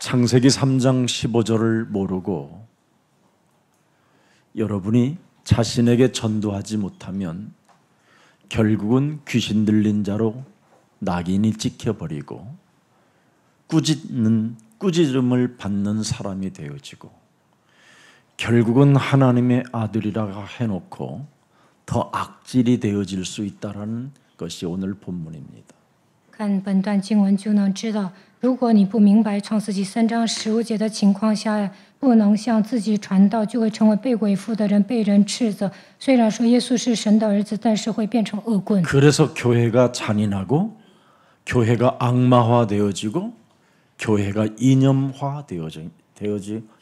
창세기 3장 15절을 모르고 여러분이 자신에게 전도하지 못하면 결국은 귀신 들린 자로 낙인이 찍혀버리고 꾸짖음을 받는 사람이 되어지고 결국은 하나님의 아들이라고 해놓고 더 악질이 되어질 수 있다는 것이 오늘 본문입니다. 看本段经文就能知道，如果你不明白创世纪3章15节的情况下，不能向自己传道，就会成为被鬼附的人，被人斥责。虽然说耶稣是神的儿子，但是会变成恶棍。 그래서 교회가 잔인하고 교회가 악마화되어지고 교회가 이념화 되어져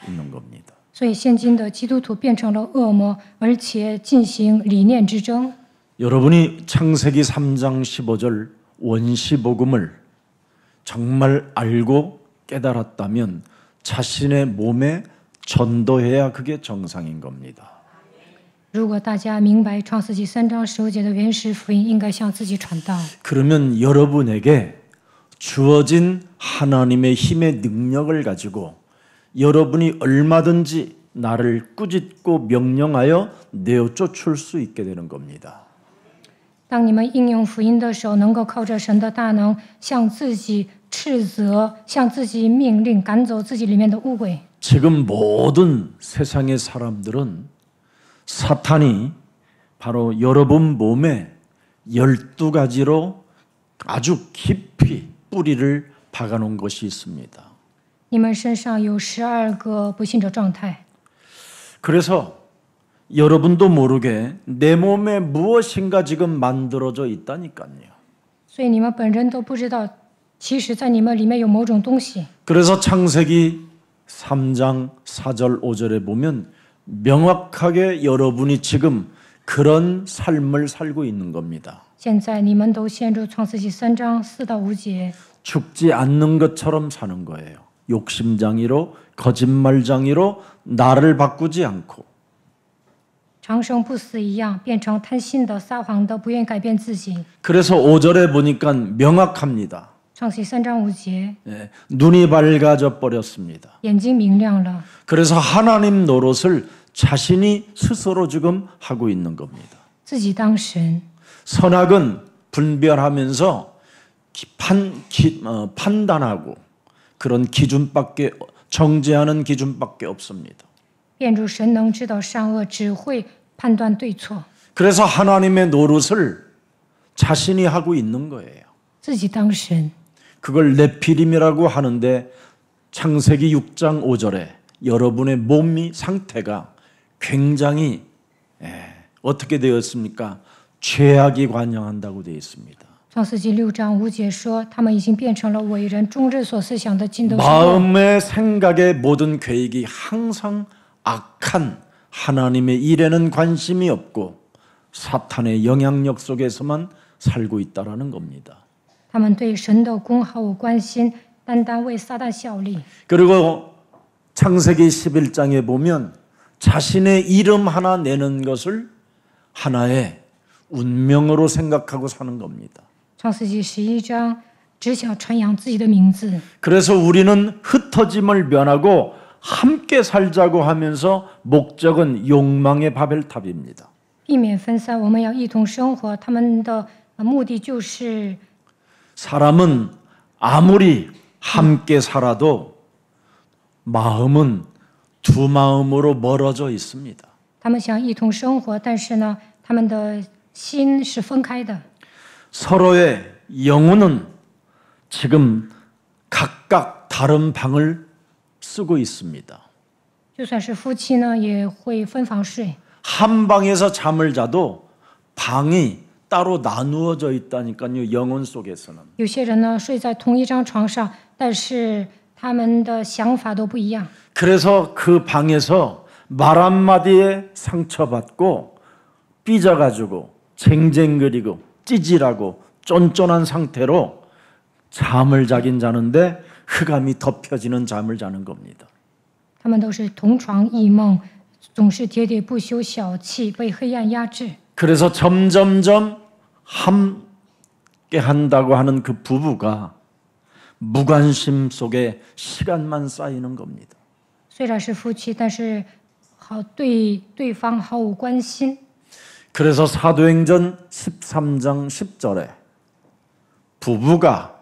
있는 겁니다. 所以现今的基督徒变成了恶魔，而且进行理念之争。 여러분이 창세기 3장 15절 원시복음을 정말 알고 깨달았다면 자신의 몸에 전도해야 그게 정상인 겁니다. 如果大家明白创世纪3章15节的原始福音，应该向自己传道。 그러면 여러분에게 주어진 하나님의 힘의 능력을 가지고 여러분이 얼마든지 나를 꾸짖고 명령하여 내어 쫓을 수 있게 되는 겁니다. 当你们应用福音的时候，能够靠着神的大能，向自己斥责，向自己命令，赶走自己里面的污鬼。 지금 모든 세상의 사람들은 사탄이 바로 여러분 몸에 12가지로 아주 깊이 뿌리를 박아놓은 것이 있습니다. 你们身上有12个不信者状态， 그래서 여러분도 모르게 내 몸에 무엇인가 지금 만들어져 있다니까요. 所以你们本人都不知道，其实在你们里面有某种东西。 그래서 창세기 3장 4절 5절에 보면 명확하게 여러분이 지금 그런 삶을 살고 있는 겁니다. 现在你们都陷入创世纪3章4到5节， 죽지 않는 것처럼 사는 거예요. 욕심장이로 거짓말장이로 나를 바꾸지 않고 长生不死一样，变成贪心的、撒谎的，不愿意改变自己。 그래서 5절에 보니까 명확합니다. 创世纪3章5节， 예, 눈이 밝아져 버렸습니다. 眼睛明亮了， 그래서 하나님 노릇을 자신이 스스로 지금 하고 있는 겁니다. 自己当神。 선악은 분별하면서 판단하고 그런 기준밖에 정죄하는 기준밖에 없습니다. 辩主神能知道善恶，只会判断对错， 그래서 하나님의 노릇을 자신이 하고 있는 거예요. 自己当神。 그걸 네피림이라고 하는데 창세기 6장 5절에 여러분의 몸이 상태가 굉장히 어떻게 되었습니까? 죄악이 관영한다고 되어 있습니다. 创世纪6章5节说，他们已经变成了伟人，终日所思想的尽都是恶。 마음의 생각의 모든 계획이 항상 악한 하나님의 일에는 관심이 없고 사탄의 영향력 속에서만 살고 있다라는 겁니다. 他们对神的功毫无关心，单单为撒旦效力。 그리고 창세기 11장에 보면 자신의 이름 하나 내는 것을 하나의 운명으로 생각하고 사는 겁니다. 创世纪11章只想传扬自己的名字， 그래서 우리는 흩어짐을 면하고 함께 살자고 하면서 목적은 욕망의 바벨탑입니다. 避免分散，我们要一同生活。他们的目的就是， 사람은 아무리 함께 살아도 마음은 두 마음으로 멀어져 있습니다. 他们想一同生活，但是呢，他们的心是分开的。 서로의 영혼은 지금 각각 다른 방을 쓰고 있습니다. 就算是夫妻呢，也会分房睡。 한 방에서 잠을 자도 방이 따로 나누어져 있다니까요. 영혼 속에서는. 有些人呢睡在同一张床上，但是他们的想法都不一样。 그래서 그 방에서 말 한마디에 상처받고 삐져가지고 쟁쟁거리고 찌질하고 쫀쫀한 상태로 잠을 자긴 자는데 흑암이 덮여지는 잠을 자는 겁니다. 他们都是同床异梦，总是喋喋不休、小气，被黑暗压制。 그래서 점점점 함께 한다고 하는 그 부부가 무관심 속에 시간만 쌓이는 겁니다. 虽然是夫妻，但是对对方毫无关心。 그래서 사도행전 13장 10절에 부부가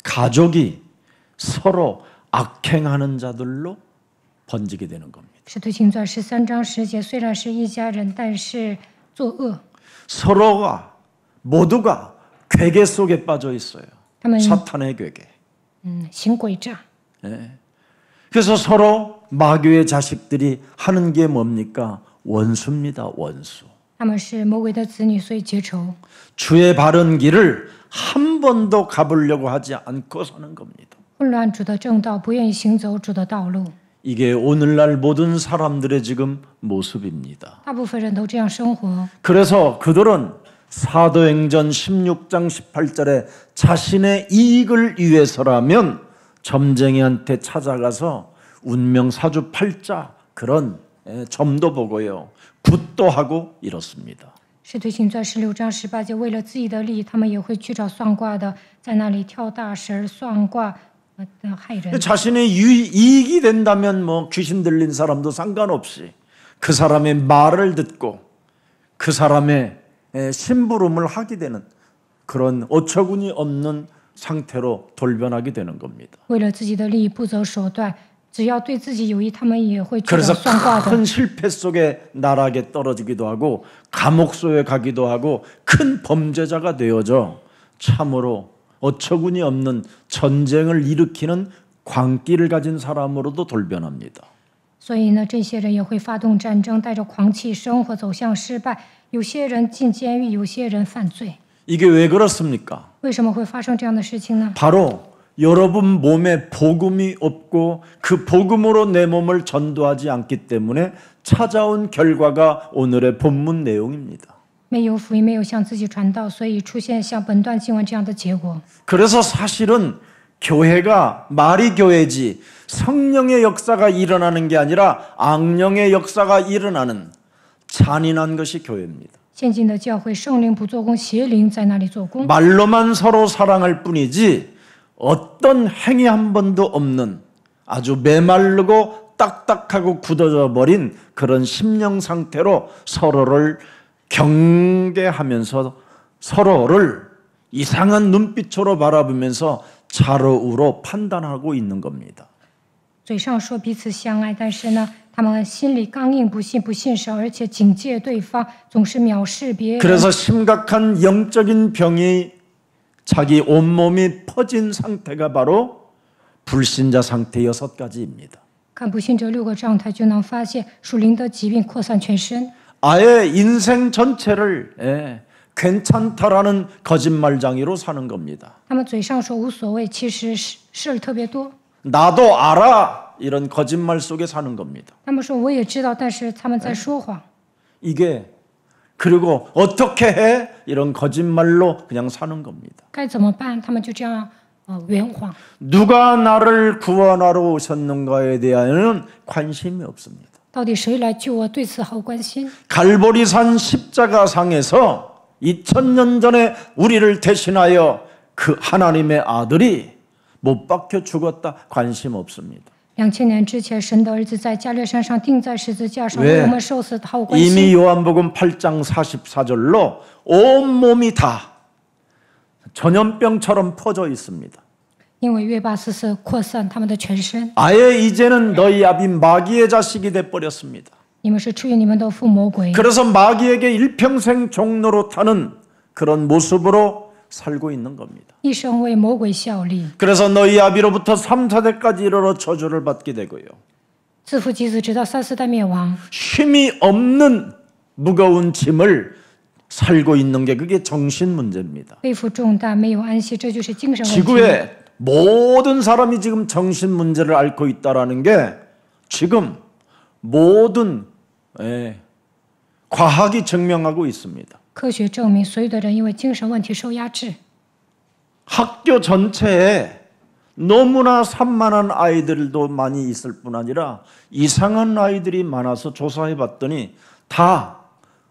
가족이 서로 악행하는 자들로 번지게 되는 겁니다. 使徒行传13章10节，虽然是一家人，但是作恶。 서로가 모두가 괴계 속에 빠져 있어요. 他们 사탄의 괴계. 行诡诈， 그래서 서로 마귀의 자식들이 하는 게 뭡니까? 원수입니다. 원수. 他们是魔鬼的子女，所以结仇。 주의 바른 길을 한 번도 가보려고 하지 않고 사는 겁니다. 混乱主的正道，不愿意行走主的道路。 이게 오늘날 모든 사람들의 지금 모습입니다. 大部分人都这样生活， 그래서 그들은 사도행전 16장 18절에 자신의 이익을 위해서라면 점쟁이한테 찾아가서 운명 사주팔자 그런 점도 보고요. 굿도 하고 이렇습니다. 使徒行传16章18节，为了自己的利益，他们也会去找算卦的，在那里跳大神算卦害人。 자신의 이익이 된다면 뭐 귀신 들린 사람도 상관없이 그 사람의 말을 듣고 그 사람의 심부름을 하게 되는 그런 어처구니 없는 상태로 돌변하게 되는 겁니다. 为了自己的利益不择手段，只要对自己有益，他们也会去找 그래서 算卦的。 큰 실패 속에 나락에 떨어지기도 하고 감옥소에 가기도 하고 큰 범죄자가 되어져 참으로 어처구니 없는 전쟁을 일으키는 광기를 가진 사람으로도 돌변합니다. 所以呢，这些人也会发动战争，带着狂气生活，走向失败。有些人进监狱，有些人犯罪。 이게 왜 그렇습니까? 为什么会发生这样的事情呢？ 바로 여러분 몸에 복음이 없고 그 복음으로 내 몸을 전도하지 않기 때문에 찾아온 결과가 오늘의 본문 내용입니다. 没有福音，没有向自己传道，所以出现像本段经文这样的结果。 그래서 사실은 교회가 말이 교회지 성령의 역사가 일어나는 게 아니라 악령의 역사가 일어나는 잔인한 것이 교회입니다. 现今的教会，圣灵不做工，邪灵在那里做工。 말로만 서로 사랑할 뿐이지 어떤 행위 한 번도 없는 아주 메마르고 딱딱하고 굳어져 버린 그런 심령 상태로 서로를 경계하면서 서로를 이상한 눈빛으로 바라보면서 좌로우로 판단하고 있는 겁니다. 嘴上说彼此相爱，但是呢，他们心里刚硬，不信神，而且警戒对方，总是藐视别人。 그래서 심각한 영적인 병이 자기 온몸이 퍼진 상태가 바로 불신자 상태 6가지입니다. 看不信这6个状态，就能发现属灵的疾病扩散全身。 아예 인생 전체를 괜찮다라는 거짓말장이로 사는 겁니다. 他们嘴上说无所谓，其实事儿特别多。 나도 알아 이런 거짓말 속에 사는 겁니다. 他们说我也知道，但是他们在说谎。 이게 그리고 어떻게 해 이런 거짓말로 그냥 사는 겁니다. 该怎么办？他们就这样圆谎。 누가 나를 구원하러 오셨는가에 대한 관심이 없습니다. 到底谁来救我？对此毫无关心。 갈보리산 십자가상에서 2000년 전에 우리를 대신하여 그 하나님의 아들이 못 박혀 죽었다 관심 없습니다. 2000年之前，神的儿子在加略山上钉在十字架上， 왜 为我们受死，毫无关 이미 心。 요한복음 8장 44절로 온 몸이 다 전염병처럼 퍼져 있습니다. 因为约巴斯色扩散他们的全身， 아예 이제는 너희 아비 마귀의 자식이 돼 버렸습니다. 你们是出于你们的父魔鬼， 그래서 마귀에게 일평생 종로로 타는 그런 모습으로 살고 있는 겁니다. 一生为魔鬼效力， 그래서 너희 아비로부터 3, 4대까지 이르러 저주를 받게 되고요. 自父及子，直到3、4代灭亡。 쉼이 없는 무거운 짐을 살고 있는 게 그게 정신 문제입니다. 背负重担，没有安息，这就是精神问题。 지구에 모든 사람이 지금 정신 문제를 앓고 있다라는 게 지금 모든 과학이 증명하고 있습니다. 科学证明，所有的人因为精神问题受压制。 학교 전체에 너무나 산만한 아이들도 많이 있을 뿐 아니라 이상한 아이들이 많아서 조사해 봤더니 다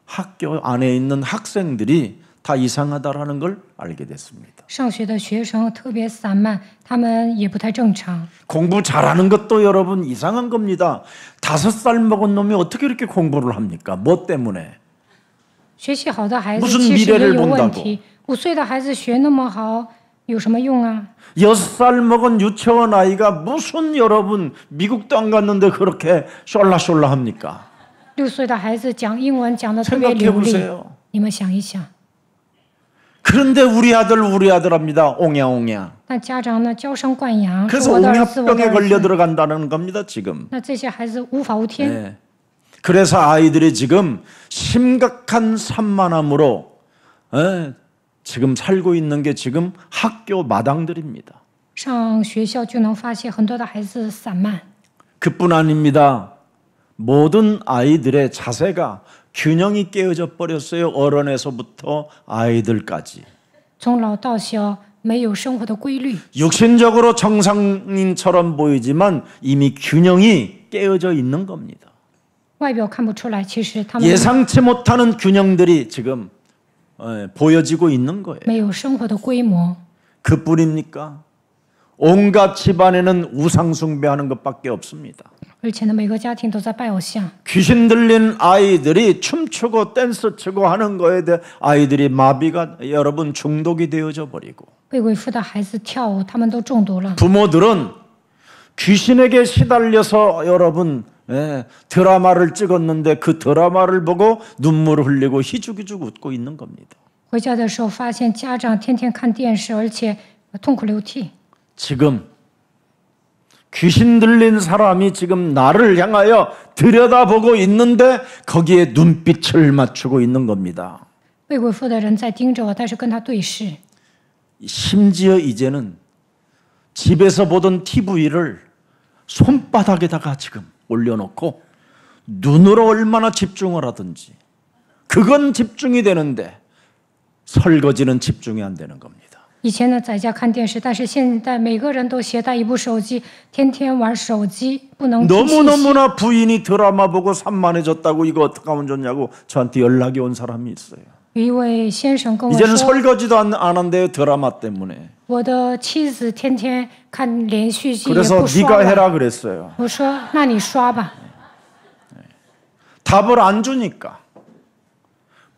학교 안에 있는 학생들이 다 이상하다라는 걸 알게 됐습니다. 上学的学生特别散漫，他们也不太正常。 공부 잘하는 것도 여러분 이상한 겁니다. 5살 먹은 놈이 어떻게 이렇게 공부를 합니까? 뭐 때문에? 学习好的孩子 무슨 其实也 미래를 有问 본다고 题。5岁的孩子学那么好，有什么用啊？ 6살 먹은 유치원 아이가 무슨 여러분 미국도 안 갔는데 그렇게 숄라숄라 합니까? 6岁的孩子讲英文讲得特别流利， 생각해보세요. 你们想一想。 그런데 우리 아들 합니다. 옹야옹야. 那家长呢娇生惯养， 그래서 说我的儿子，我的 옹야병에 儿 걸려 子。 들어간다는 겁니다. 지금. 那这些孩子无法无天， 네. 그래서 아이들이 지금 심각한 산만함으로 지금 살고 있는 게 지금 학교 마당들입니다. 上学校就能发现很多的孩子散漫。 그뿐 아닙니다. 모든 아이들의 자세가 균형이 깨어져 버렸어요. 어른에서부터 아이들까지. 从老到小没有生活的规律， 육신적으로 정상인처럼 보이지만 이미 균형이 깨어져 있는 겁니다. 外表看不出来，其实他们 예상치 못하는 균형들이 지금 보여지고 있는 거예요. 没有生活的规模。 그뿐입니까? 온갖 집안에는 우상 숭배하는 것밖에 없습니다. 而且呢，每个家庭都在拜偶像。 귀신 들린 아이들이 춤추고 댄스 추고 하는 거에 대해 아이들이 마비가 여러분 중독이 되어져 버리고 被鬼附的孩子跳舞，他们都中毒了。 부모들은 귀신에게 시달려서 여러분 드라마를 찍었는데 그 드라마를 보고 눈물을 흘리고 희죽희죽 웃고 있는 겁니다. 回家的时候发现家长天天看电视，而且痛哭流涕。 지금 귀신 들린 사람이 지금 나를 향하여 들여다보고 있는데 거기에 눈빛을 맞추고 있는 겁니다. 被鬼附的人在盯着我，但是跟他对视。 심지어 이제는 집에서 보던 TV를 손바닥에다가 지금 올려놓고 눈으로 얼마나 집중을 하든지 그건 집중이 되는데 설거지는 집중이 안 되는 겁니다. 以前呢，在家看电视，但是现在每个人都携带一部手机，天天玩手机，不能自己 너무너무나 부인이 드라마 보고 산만해졌다고 이거 어떻게 하면 좋냐고 저한테 연락이 온 사람이 있어요. 有一位先生跟我 이제는 说， 설거지도 안 한대요. 드라마 때문에. 我的妻子天天看连续剧也 그래서 不刷 네가 了。 해라 그랬어요. 我说，那你刷吧。 답을 안 주니까.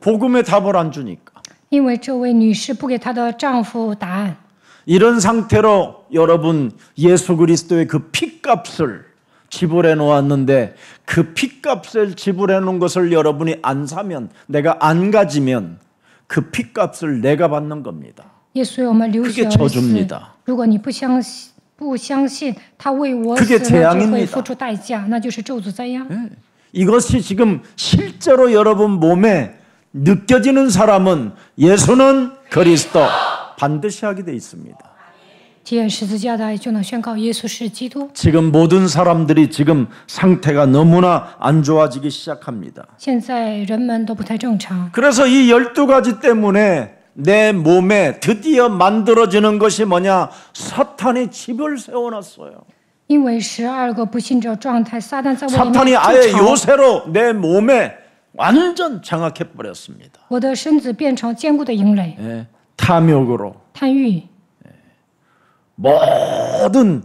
복음의 답을 안 주니까. 因为这位女士不给她的丈夫答案， 이런 상태로 여러분 예수 그리스도의 그 피값을 지불해 놓았는데 그 피값을 지불해 놓은 것을 여러분이 안 사면 내가 안 가지면 그 피값을 내가 받는 겁니다. 耶稣为我们流血 그게 而死。 저주입니다. 如果你不相信他为我 그게 死，那就 재앙입니다. 会付出代价，那就是咒诅灾殃。 이것이 지금 실제로 여러분 몸에 느껴지는 사람은 예수는 그리스도 반드시 하게 돼 있습니다. 体验十字架的爱，就能宣告耶稣是基督。 지금 모든 사람들이 지금 상태가 너무나 안 좋아지기 시작합니다. 现在人们都不太正常， 그래서 이 12가지 때문에 내 몸에 드디어 만들어지는 것이 뭐냐? 사탄이 집을 세워놨어요. 因为12个不信者状态，撒旦在我里 사탄이 面 아예 筑巢， 요새로 내 몸에 완전 장악해버렸습니다. 我的身子变成坚固的营垒， 탐욕으로 贪欲。 모든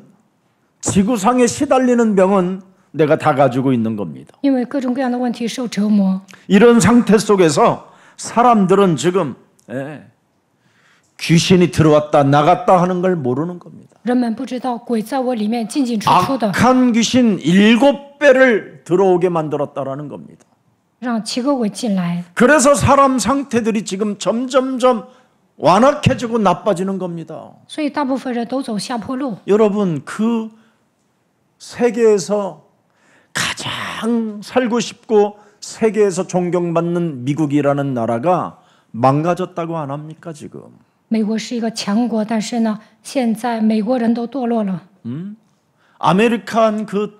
지구상에 시달리는 병은 내가 다 가지고 있는 겁니다. 因为各种各样的问题受折磨， 이런 상태 속에서 사람들은 지금 귀신이 들어왔다 나갔다 하는 걸 모르는 겁니다. 人们不知道鬼在我里面进进出出的， 악한 귀신 7배를 들어오게 만들었다라는 겁니다. 让7个鬼进来。 그래서 사람 상태들이 지금 점점점 완악해지고 나빠지는 겁니다. 所以大部分人都走下坡路。 여러분 그 세계에서 가장 살고 싶고 세계에서 존경받는 미국이라는 나라가 망가졌다고 안 합니까 지금? 美国是一个强国，但是呢，现在美国人都堕落了。 아메리칸 그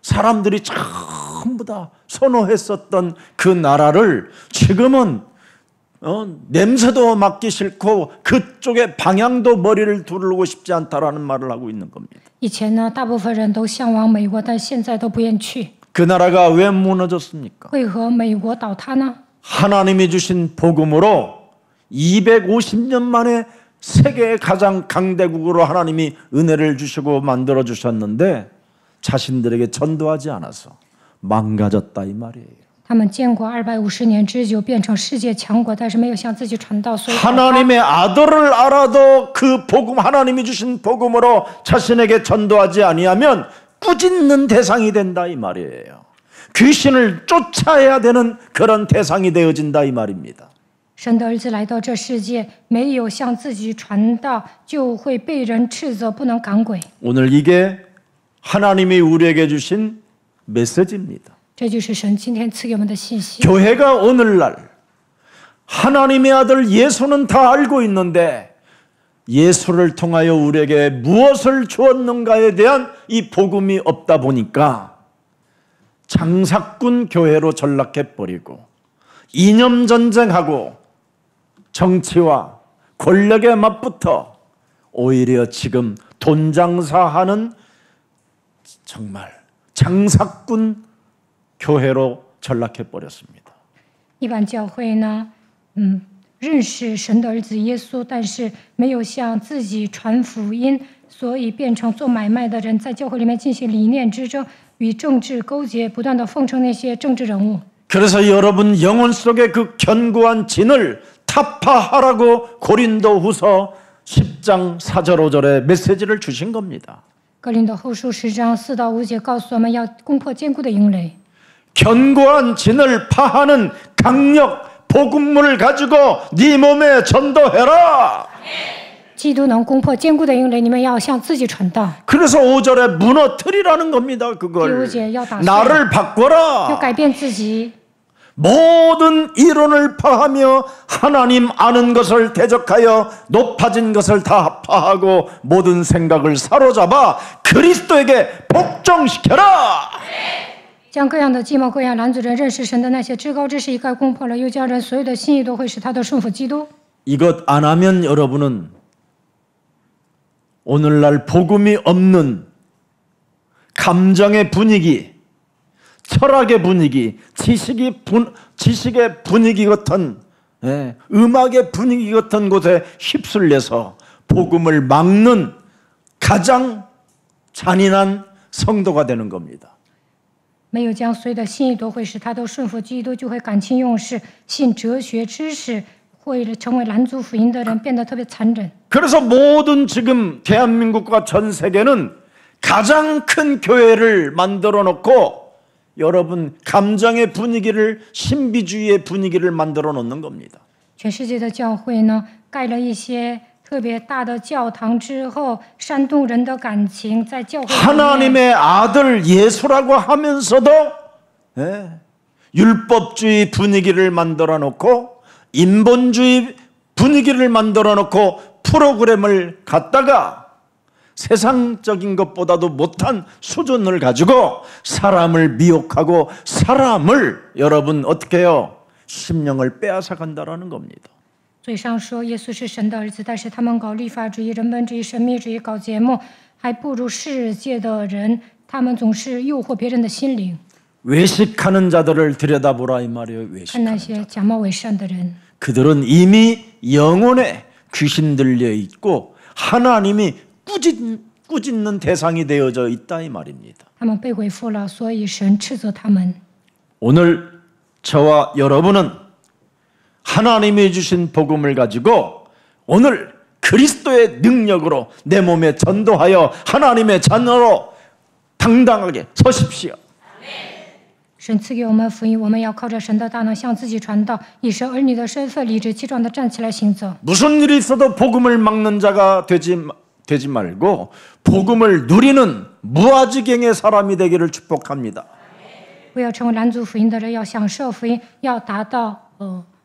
사람들이 전부 다 선호했었던 그 나라를 지금은 냄새도 맡기 싫고 그쪽에 방향도 머리를 두르고 싶지 않다라는 말을 하고 있는 겁니다. 以前呢，大部分人都向往美国，但现在都不愿去。 그 나라가 왜 무너졌습니까? 为何美国倒塌呢？ 하나님이 주신 복음으로 250년 만에 세계의 가장 강대국으로 하나님이 은혜를 주시고 만들어 주셨는데 자신들에게 전도하지 않아서 망가졌다 이 말이에요. 他们建国250年之久，变成世界强国，但是没有向自己传道，所以 하나님의 아들을 알아도 그 복음, 하나님이 주신 복음으로 자신에게 전도하지 아니하면 꾸짖는 대상이 된다 이 말이에요. 귀신을 쫓아야 되는 그런 대상이 되어진다 이 말입니다. 神的儿子来到这世界，没有向自己传道，就会被人斥责，不能赶鬼。 오늘 이게 하나님이 우리에게 주신 메시지입니다. 这就是神今天赐给我们的信息。 교회가 오늘날 하나님의 아들 예수는 다 알고 있는데 예수를 통하여 우리에게 무엇을 주었는가에 대한 이 복음이 없다 보니까 장사꾼 교회로 전락해버리고 이념전쟁하고 정치와 권력에 맞붙어 오히려 지금 돈장사하는 정말 장사꾼 교회로 전락해버렸습니다. 一般教会呢，认识神的儿子耶稣，但是没有向自己传福音，所以变成做买卖的人，在教会里面进行理念之争，与政治勾结，不断的奉承那些政治人物。 그래서 여러분 영혼 속의 그 견고한 진을 타파하라고 고린도후서 10장 4절 5절에 메시지를 주신 겁니다. 哥林多后书10章4到5节告诉我们要攻破坚固的营垒。 견고한 진을 파하는 강력 복음문을 가지고 네 몸에 전도해라. 基督能攻破坚固的营垒，你们要向自己传道。 그래서 5절에 무너뜨리라는 겁니다. 그걸 나를 要 바꿔라. 改变自己， 모든 이론을 파하며 하나님 아는 것을 대적하여 높아진 것을 다 파하고 모든 생각을 사로잡아 그리스도에게 복종시켜라. 将各样的计谋、各样拦阻人认识神的那些至高之事一概攻破了，又将人所有的心意都会使他的顺服基督。 이것 안 하면 여러분은 오늘날 복음이 없는 감정의 분위기, 철학의 분위기, 지식의 분위기 같은 음악의 분위기 같은 곳에 휩쓸려서 복음을 막는 가장 잔인한 성도가 되는 겁니다. 没有将所有的心意都会使他都顺服基督，就会感情用事，信哲学知识，会成为拦阻福音的人，变得特别残忍。 그래서 모든 지금 대한민국과 전 세계는 가장 큰 교회를 만들어 놓고 여러분 감정의 분위기를 신비주의의 분위기를 만들어 놓는 겁니다. 全世界的教会呢，盖了一些特别大的教堂之后，煽动人的感情，在教会里面 하나님의 아들 예수라고 하면서도 율법주의 분위기를 만들어 놓고 인본주의 분위기를 만들어 놓고 프로그램을 갖다가 세상적인 것보다도 못한 수준을 가지고 사람을 미혹하고 사람을 여러분 어떻게 해요? 심령을 빼앗아 간다라는 겁니다. 嘴上说耶稣是神的儿子，但是他们搞律法主义、人本主义、神秘主义，搞节目，还不如世界的人。他们总是诱惑别人的心灵。 외식하는 자들을 들여다보라 이 말이에요. 看那 외식하는 些假冒伪善的人， 그들은 이미 영혼에 귀신 들려 있고 하나님이 꾸짖는 대상이 되어져 있다 이 말입니다. 他们被鬼附了，所以神斥责他们。 오늘 저와 여러분은 하나님이 주신 복음을 가지고 오늘 그리스도의 능력으로 내 몸에 전도하여 하나님의 자녀로 당당하게 서십시오. 神赐给我们福音，我们要靠着神的大能向自己传道，以神儿女的身份理直气壮地站起来行走。 무슨 일이 있어도 복음을 막는 자가 되지 말고 복음을 누리는 무아지경의 사람이 되기를 축복합니다. 不要成为拦阻福音的人，要享受福音，要达到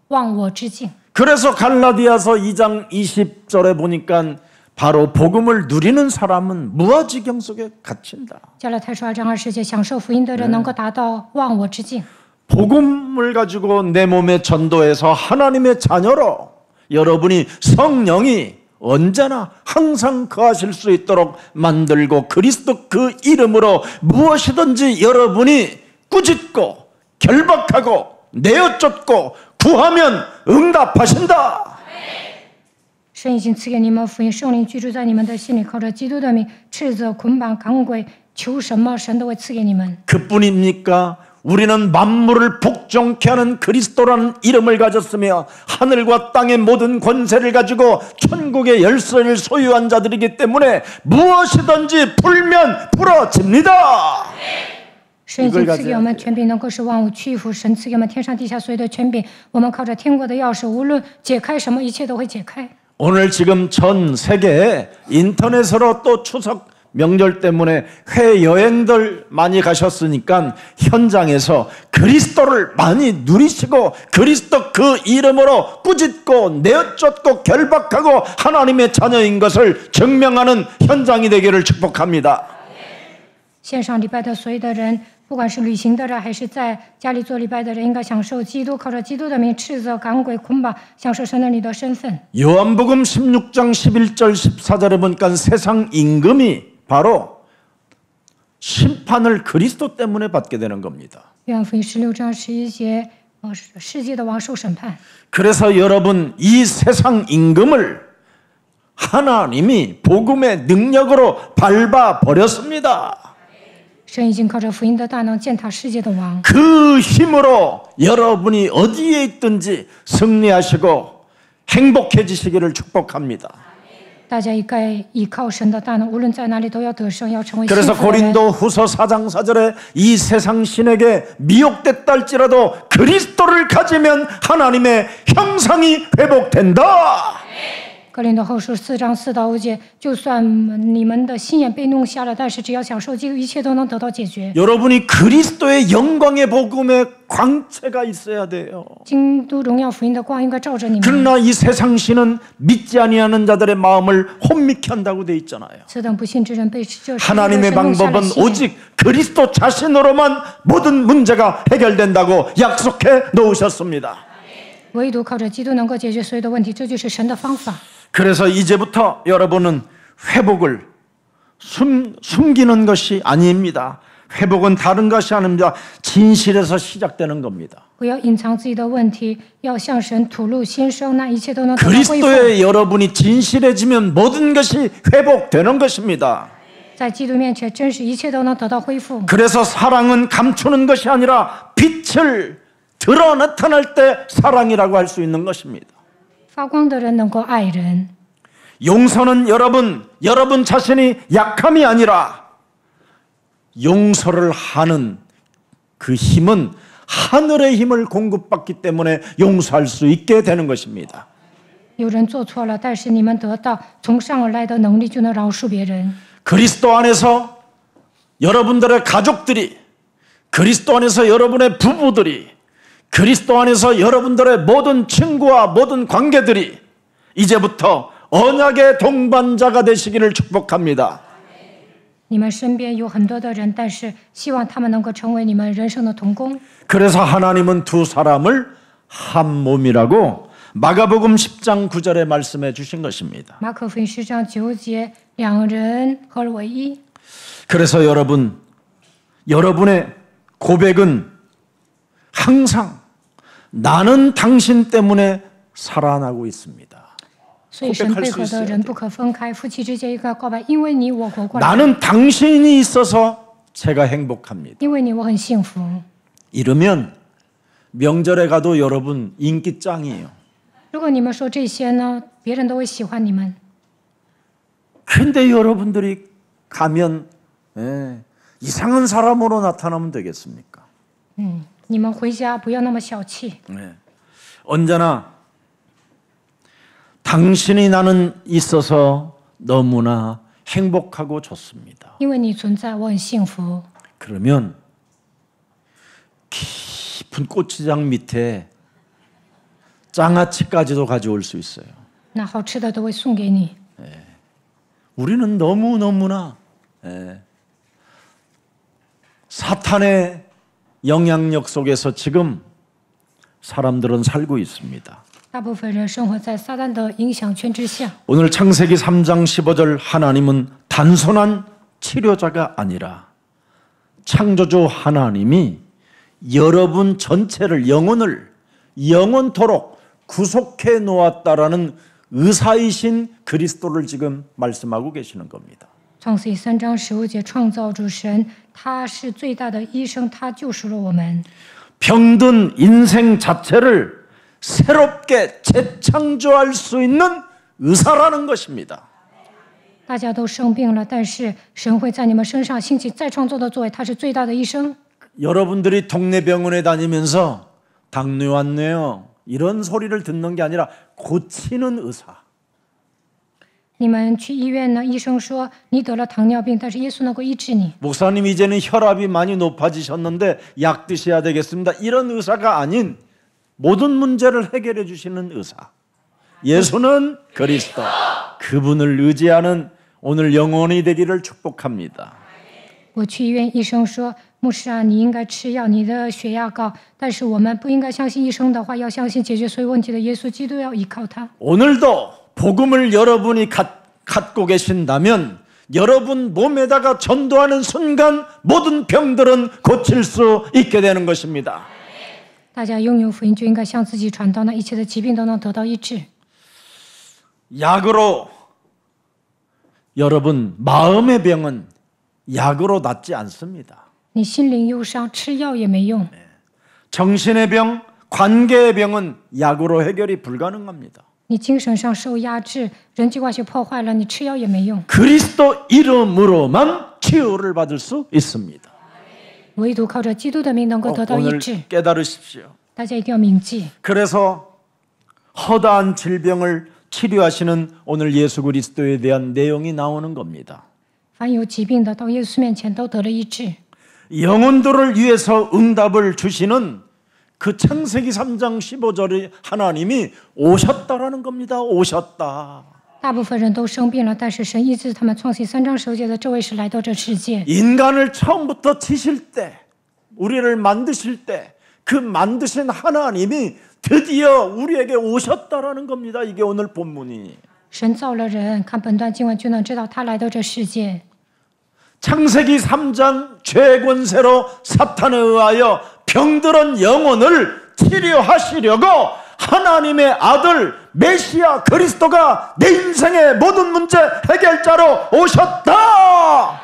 忘我之境。 그래서 갈라디아서 2장 20절에 보니까 바로 복음을 누리는 사람은 무아지경 속에 갇힌다. 加拉太书2章20节，享受福音的人能够达到忘我之境。 복음을 가지고 내 몸에 전도해서 하나님의 자녀로 여러분이 성령이 언제나 항상 거하실 수 있도록 만들고 그리스도 그 이름으로 무엇이든지 여러분이 꾸짖고 결박하고 내어쫓고 구하면 응답하신다. 神已经赐给你们福音，圣灵居住在你们的心里，靠着基督的名斥责捆绑赶鬼，求什么神都会赐给你们。 그뿐입니까? 우리는 만물을 복종케 하는 그리스도라는 이름을 가졌으며 하늘과 땅의 모든 권세를 가지고 천국의 열쇠를 소유한 자들이기 때문에 무엇이든지 풀면 풀어집니다. 神已经赐给我们权柄，能够使万物屈服。神赐给我们天上地下所有的权柄，我们靠着天国的钥匙，无论解开什么，一切都会解开。 오늘 지금 전 세계에 인터넷으로 또 추석 명절 때문에 해외여행들 많이 가셨으니까 현장에서 그리스도를 많이 누리시고 그리스도 그 이름으로 꾸짖고 내어쫓고 결박하고 하나님의 자녀인 것을 증명하는 현장이 되기를 축복합니다. 线上礼拜的所有的人，不管是旅行的人还是在家里做礼拜的人，应该享受基督，靠着基督的名斥责赶鬼捆绑，享受神的你的身份。 요한복음 16장 11절 14절에 보니까 세상 임금이 바로 심판을 그리스도 때문에 받게 되는 겁니다. 约翰福音16章11节，世界的王受审判。 그래서 여러분 이 세상 임금을 하나님이 복음의 능력으로 밟아 버렸습니다. 神已经靠着福音的大能践踏世界的王， 그 힘으로 여러분이 어디에 있든지 승리하시고 행복해지시기를 축복합니다. 大家应该依靠神的大能，无论在哪里都要得胜，要成为幸 그래서 福的人。 고린도 후서 4장 4절에 이 세상 신에게 미혹됐다 할지라도 그리스도를 가지면 하나님의 형상이 회복된다. 格林多后书4章4到5节，就算你们的心眼被弄瞎了，但是只要享受基督，一切都能得到解决。 여러분이 그리스도의 영광의 복음의 광채가 있어야 돼요. 基督荣耀福音的光应该照着你们。 그러나 이 세상 신은 믿지 아니하는 자들의 마음을 혼미케 한다고 돼 있잖아요. 此等不信之人被这 하나님의 방법은 오직 그리스도 자신으로만 모든 문제가 해결된다고 약속해 놓으셨습니다. 唯独靠着基督能够解决所有的问题，这就是神的方法。 그래서 이제부터 여러분은 회복을 숨기는 것이 아닙니다. 회복은 다른 것이 아닙니다. 진실에서 시작되는 겁니다. 不要隐藏自己的问题，要向神吐露心声，那一切都能得到恢复。 그리스도에 여러분이 진실해지면 모든 것이 회복되는 것입니다. 在基督面前，真实一切都能得到恢复。 그래서 사랑은 감추는 것이 아니라 빛을 드러 나타날 때 사랑이라고 할 수 있는 것입니다. 发光的人能够爱人， 용서는 여러분 자신이 약함이 아니라 용서를 하는 그 힘은 하늘의 힘을 공급받기 때문에 용서할 수 있게 되는 것입니다. 有人做错了，但是你们得到从上而来的能力，就能饶恕别人。 그리스도 안에서 여러분들의 가족들이, 그리스도 안에서 여러분의 부부들이, 그리스도 안에서 여러분들의 모든 친구와 모든 관계들이 이제부터 언약의 동반자가 되시기를 축복합니다. 你们身边有很多的人，但是希望他们能够成为你们人生的同工。 그래서 하나님은 두 사람을 한 몸이라고 마가복음 10장 9절에 말씀해 주신 것입니다. 马可福音10章9节，两人合而为一。 그래서 여러분의 고백은 항상 나는 당신 때문에 살아나고 있습니다. 所以神配合的人不可分开，夫妻之间应该告白，因为你我活过来， 나는 당신이 있어서 제가 행복합니다. 因为你我很幸福。 이러면 명절에 가도 여러분 인기 짱이에요. 如果你们说这些呢，别人都会喜欢你们。 근데 여러분들이 가면 이상한 사람으로 나타나면 되겠습니까? 你们回家不要那么小气。 언제나 당신이 나는 있어서 너무나 행복하고 좋습니다. 因为你存在，我很幸福。 그러면 깊은 고추장 밑에 장아찌까지도 가져올 수 있어요. 那好吃的都会送给你。 우리는 너무너무나 사탄의 영향력 속에서 지금 사람들은 살고 있습니다. 大部分人生活在撒旦的影响圈之下。 오늘 창세기 3장 15절 하나님은 단순한 치료자가 아니라 창조주 하나님이 여러분 전체를 영혼을 영원토록 구속해 놓았다라는 의사이신 그리스도를 지금 말씀하고 계시는 겁니다. 创世记3章15节，创造主神，他是最大的医生，他救赎了我们。 병든 인생 자체를 새롭게 재창조할 수 있는 의사라는 것입니다. 大家都生病了，但是神会在你们身上兴起再创造的作为，他是最大的医生。 여러분들이 동네 병원에 다니면서 당뇨 왔네요. 이런 소리를 듣는 게 아니라 고치는 의사. 你们去医院呢，医生说你得了糖尿病，但是耶稣能够医治你。 목사님 이제는 혈압이 많이 높아지셨는데 약 드셔야 되겠습니다. 이런 의사가 아닌 모든 문제를 해결해 주시는 의사. 예수는 그리스도. 그분을 의지하는 오늘 영혼이 되기를 축복합니다. 我去医院，医生说牧师啊，你应该吃药，你的血压高，但是我们不应该相信医生的话，要相信解决所有问题的耶稣基督，要依靠他。 오늘도 복음을 여러분이 갖고 계신다면 여러분 몸에다가 전도하는 순간 모든 병들은 고칠 수 있게 되는 것입니다. 大家拥有福音就应该向自己传道，那一切的疾病都能得到医治。 약으로 여러분 마음의 병은 약으로 낫지 않습니다. 你心灵忧伤，吃药也没用。 정신의 병, 관계의 병은 약으로 해결이 불가능합니다. 你精神上受压制，人际关系破坏了，你吃药也没用。 그리스도 이름으로만 치유를 받을 수 있습니다. 唯独靠着基督的名能够得到医 오늘 治。 깨달으십시오. 大家一定要铭记。 그래서 허다한 질병을 치료하시는 오늘 예수 그리스도에 대한 내용이 나오는 겁니다. 凡有疾病的，到耶稣面前都得了医治。 영혼들을 위해서 응답을 주시는 그 창세기 3장 15절에 하나님이 오셨다라는 겁니다. 오셨다. 大部分人都生病了，但是神医治他们。创世记3章15节的这位是来到这世界。 인간을 처음부터 치실 때, 우리를 만드실 때 그 만드신 하나님이 드디어 우리에게 오셨다라는 겁니다. 이게 오늘 본문이. 神造了人，看本段经文就能知道他来到这世界。 창세기 3장 죄권세로 사탄에 의하여 병들은 영혼을 치료하시려고 하나님의 아들 메시아 그리스도가 내 인생의 모든 문제 해결자로 오셨다.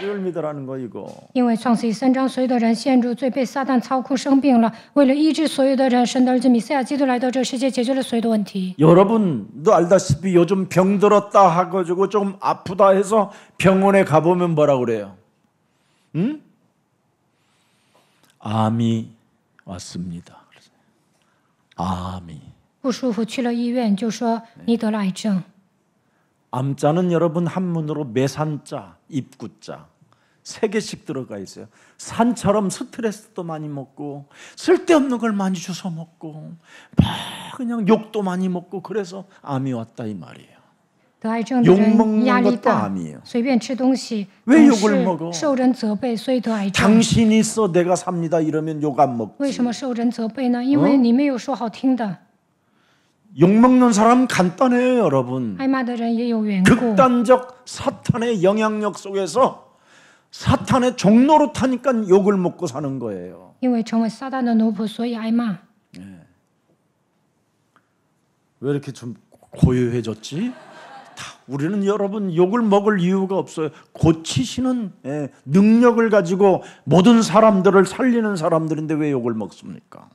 이걸 믿으라는 거 이거. 因为创世记3章所有的人陷入罪，被撒旦操控生病了。为了医治所有的人，神的儿子弥赛亚基督来到这世界，解决了所有的问题。 여러분도 알다시피 요즘 병들었다 하고 좀 아프다 해서 병원에 가보면 뭐라 그래요? 응? 암이 왔습니다. 암이. 不舒服去了医院，就说你得了癌症。 암자는 여러분 한문으로 매산자, 입구자 3개씩 들어가 있어요. 산처럼 스트레스도 많이 먹고 쓸데없는 걸 많이 주워 먹고 막 그냥 욕도 많이 먹고 그래서 암이 왔다 이 말이에요. 得癌症的人压力大， 암이에요. 随便吃东西， 왜 总 욕을 是 먹어? 受人责备，所以得癌症。 당신이 있어 내가 삽니다 이러면 욕 안 为什 먹지. 么受人责备呢？因为你没有说好听的。 욕 먹는 사람 간단해요 여러분. 挨骂的人也有缘故。 극단적 사탄의 영향력 속에서 사탄의 종로로 타니까 욕을 먹고 사는 거예요. 因为成为撒旦的奴仆，所以挨骂。 왜 이렇게 좀 고요해졌지? 우리는 여러분 욕을 먹을 이유가 없어요. 고치시는 능력을 가지고 모든 사람들을 살리는 사람들인데 왜 욕을 먹습니까?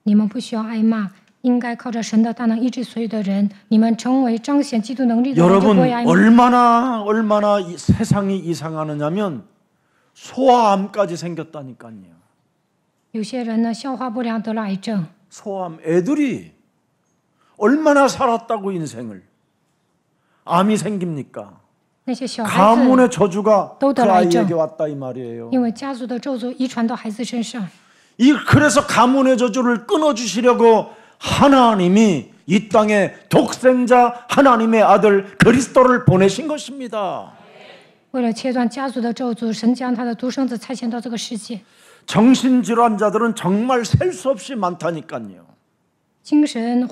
你们不需要挨骂，应该靠着神的大能医治所有的人。你们成为彰显基督能力的人，就不 여러분 会挨骂。 얼마나 세상이 이상하느냐면 소아암까지 생겼다니까요. 有些人呢，消化不良得了癌症。 소아암 애들이 얼마나 살았다고 인생을 암이 생깁니까? 那些小孩子 가문의 저주가 그 또 들어있죠. 아이에게 왔다 이 말이에요. 因为家族的咒诅遗传到孩子身上， 그래서 가문의 저주를 끊어주시려고 하나님이 이 땅에 독생자 하나님의 아들 그리스도를 보내신 것입니다. 为了切断家族的咒诅，神将他的独生子差遣到这个世界。 정신질환자들은 정말 셀 수 없이 많다니까요. 精神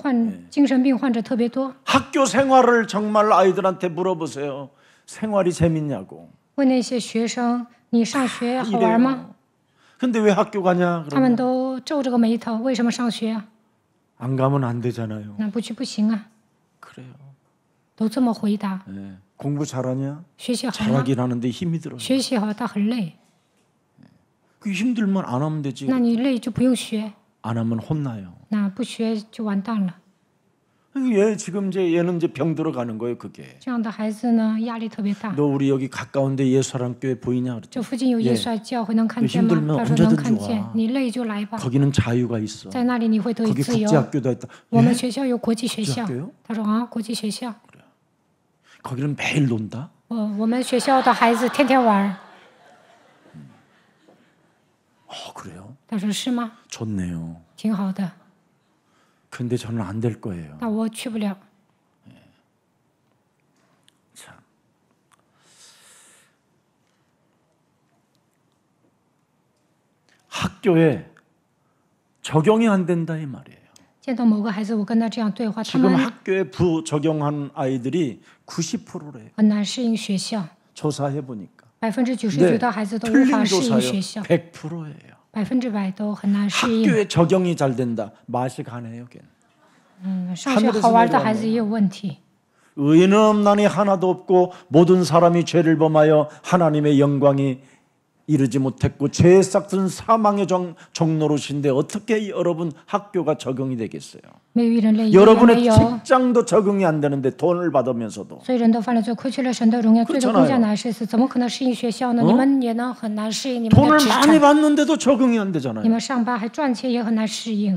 病患者特别多。 학교 생활을 정말 아이들한테 물어보세요. 생활이 재밌냐고. 问那些学生：“你上学好玩吗 근데 왜 학교 가냐? ？”他们 그러면 都皱着个眉头，为什么上学啊？ 안 가면 안 되잖아요. 那不去不行啊！ 그래요. 都这么回答。 예. 공부 잘하냐? 学习好吗？ 잘하긴 하는데 힘이 들어. 学习好，但很累。 그 힘들면 안 하면 되지. 那你累就不用学， 안 하면 혼나요. 那不学就完蛋了。 얘 지금 얘는 이제 병 들어가는 거예요, 그게. 这样的孩子呢，压力特别大。 너 우리 여기 가까운데 예수사랑교회 보이냐? 그랬더니 这附近有耶稣爱教会，能看见吗？ 힘들면 他说能 언제든지 看见 와 。你累就来吧， 거기는 자유가 있어. 在那里你会得以 거기 自由。 국제학교도 있다. 我们学校有国际学校 국제학교요 。他说啊，国际学校。 거기는 매일 논다. 我们学校的孩子天天玩。 그래요? 他说是吗？ 좋네요. 挺好的， 근데 저는 안 될 거예요. 但我去不了。 참. 학교에 적용이 안 된다 이 말이에요. 见到某个孩子，我跟他这样对话，他 지금 们 학교에 부적용한 아이들이 90%래요. 很难适应学校。 조사해 보니까. 99%的孩子都无 틀린 法适应 조사요. 学校， 100%예요. 100%都很难适应。 학교에 적용이 잘 된다. 맛이 가네요, 걔는. 上学好玩的孩子也有问题。 의인은 없나니 하나도 없고 모든 사람이 죄를 범하여 하나님의 영광이 이르지 못했고 죄에 싹든 사망의 종노릇인데 어떻게 여러분 학교가 적용이 되겠어요? 没有一人类一个也没 여러분의 有， 직장도 적용이 안 되는데 돈을 받으면서도 所以人都犯了罪，亏缺了神的荣耀，罪的工价难适死，怎么可能适应学校呢？你们也能很难适应你们的 돈을 职 많이 场， 받는데도 적용이 안 你 되잖아요. 们上班还赚钱也很难适应，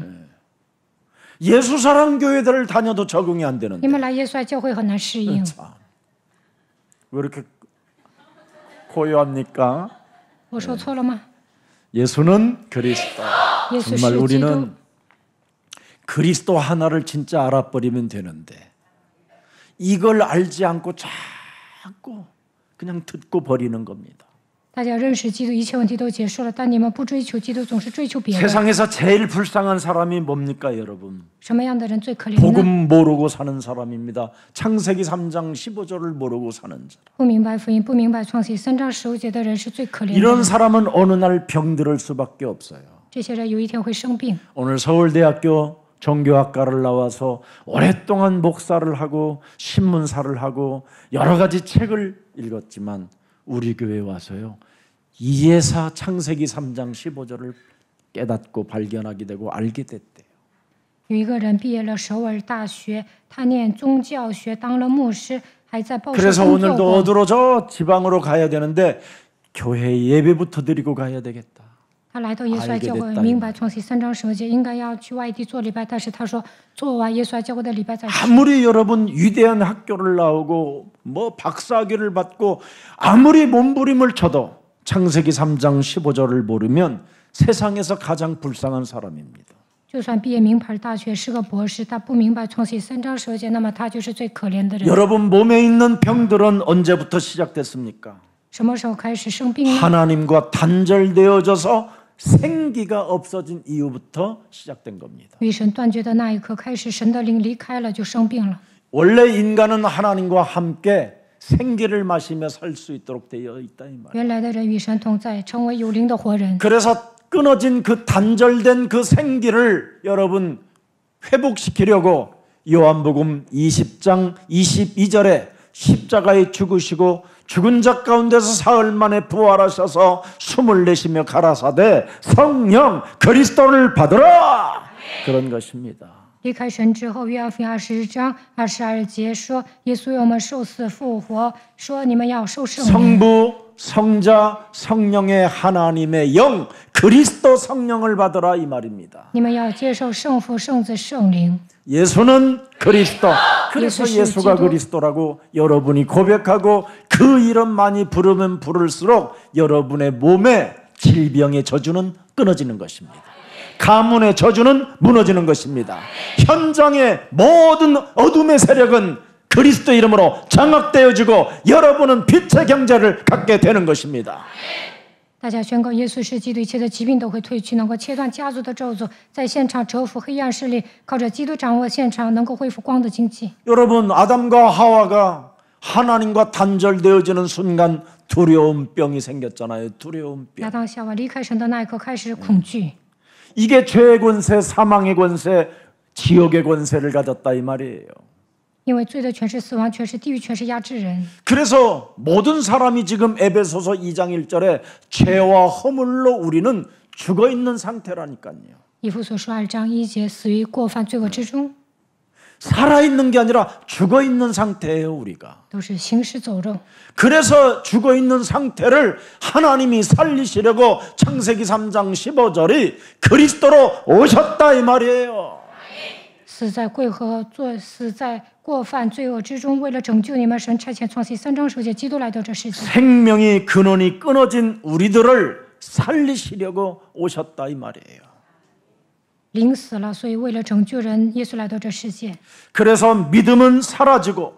예수사랑 교회들을 다녀도 적용이 안 你 되는데 们来耶稣爱教会很难适应。 참, 왜 이렇게 고요합니까? 我说错了吗？ 예수는 그리스도. 耶稣 정말 是基督， 우리는 그리스도 하나를 진짜 알아버리면 되는데 이걸 알지 않고 자꾸 그냥 듣고 버리는 겁니다. 大家认识基督，一切问题都结束了，但你们不追求基督，总是追求别人。 세상에서 제일 불쌍한 사람이 뭡니까, 여러분? 什么样的人最可怜呢？ 복음 모르고 사는 사람입니다. 창세기 3장 15절을 모르고 사는 사람. 不明白福音、不明白创世3章15节的人是最可怜的 이런 人。 사람은 어느 날 병들을 수밖에 없어요. 这些人有一天会生病。 오늘 서울대학교 종교학과를 나와서 오랫동안 목사를 하고 신문사를 하고 여러 가지 책을 읽었지만 우리 교회에 와서요. 이해사 창세기 3장 15절을 깨닫고 발견하게 되고 알게 됐대요. 有一个人毕业了首尔大学，他念宗教学，当了牧师，还在报社 그래서 工作 오늘도 过。 어디로 저 지방으로 가야 되는데 교회 예배부터 드리고 가야 되겠다. 他来到耶稣爱教 알게 会， 됐다 明白创世3章15节应该要去外地做礼拜，但是他说做完耶稣爱教会的礼拜再去。 아무리 여러분 위대한 학교를 나오고 뭐 박사학위를 받고 아무리 몸부림을 쳐도 창세기 3장 15절을 모르면 세상에서 가장 불쌍한 사람입니다. 就算毕业名牌大学是个博士，他不明白创世3章15节，那么他就是最可怜的人。 여러분 몸에 있는 병들은 언제부터 시작됐습니까? 什么时候开始生病呢？ 하나님과 단절되어져서 생기가 없어진 이후부터 시작된 겁니다. 与神断绝的那一刻开始，神的灵离开了，就生病了。 원래 인간은 하나님과 함께 생기를 마시며 살 수 있도록 되어 있다 이 말. 原来的人与神同在，成为有灵的活人。 그래서 끊어진 그 단절된 그 생기를 여러분 회복시키려고 요한복음 20장 22절에 십자가에 죽으시고 죽은 자 가운데서 사흘 만에 부활하셔서 숨을 내쉬며 가라사대 성령 그리스도를 받으라 그런 것입니다. 离开神之后，约翰福音20章22节说：“耶稣为我们受死复活，说你们要受圣灵。 성부, 성자, 성령의 하나님의 영 그리스도 성령을 받으라 이 말입니다. 你们要接受圣父、圣子、圣灵。 예수는 그리스도. 그래서 예수 예수가 기도. 그리스도라고 여러분이 고백하고 그 이름 많이 부르면 부를수록 여러분의 몸에 질병의 저주는 끊어지는 것입니다. 가문의 저주는 무너지는 것입니다. 현장의 모든 어둠의 세력은 그리스도 이름으로 장악되어지고 여러분은 빛의 경제를 갖게 되는 것입니다. 大家宣告耶稣是基督，一切的疾病都会退去，能够切断家族的咒诅，在现场折服黑暗势力，靠着基督掌握现场，能够恢复光的经济。 여러분 아담과 하와가 하나님과 단절되어지는 순간 두려움 병이 생겼잖아요. 두려움 병. 亚当夏娃离开神的那一刻开始恐惧， 이게 죄의 권세, 사망의 권세, 지옥의 권세를 가졌다 이 말이에요. 因为罪的全是死亡，全是地狱，全是压制人。 그래서 모든 사람이 지금 에베소서 2장 1절에 죄와 허물로 우리는 죽어 있는 상태라니까요. 以弗所书2章1节，死于过犯罪恶之中， 살아있는 게 아니라 죽어 있는 상태예요, 우리가. 都是行尸走肉。 그래서 죽어 있는 상태를 하나님이 살리시려고 창세기 3장 15절이 그리스도로 오셨다 이 말이에요. 死在过犯罪恶之中，为了拯救你们，神差遣创世3章10节，基督来到这世界。 생명의 근원이 끊어진 우리들을 살리시려고 오셨다 이 말이에요. 灵死了，所以为了拯救人，耶稣来到这世界。 그래서 믿음은 사라지고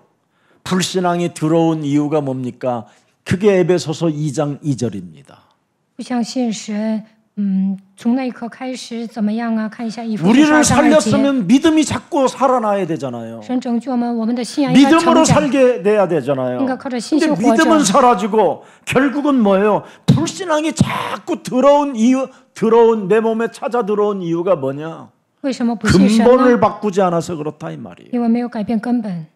불신앙이 들어온 이유가 뭡니까? 그게 에베소서 2장 2절입니다. 不相信神，从那一刻开始怎么样啊？看一下以弗所书 우리를 2章2节， 살렸으면 믿음이 자꾸 살아나야 되잖아요. 神拯救我们的信仰应该成 믿음으로 长。 살게 돼야 되잖아요. 그러니까靠着信心 근데 活着。 믿음은 사라지고 결국은 뭐예요? 불신앙이 자꾸 들어온 내 몸에 찾아 들어온 이유가 뭐냐? 为什么不信神 근본을 呢？ 바꾸지 않아서 그렇다 이 말이에요. 因为没有改变根本，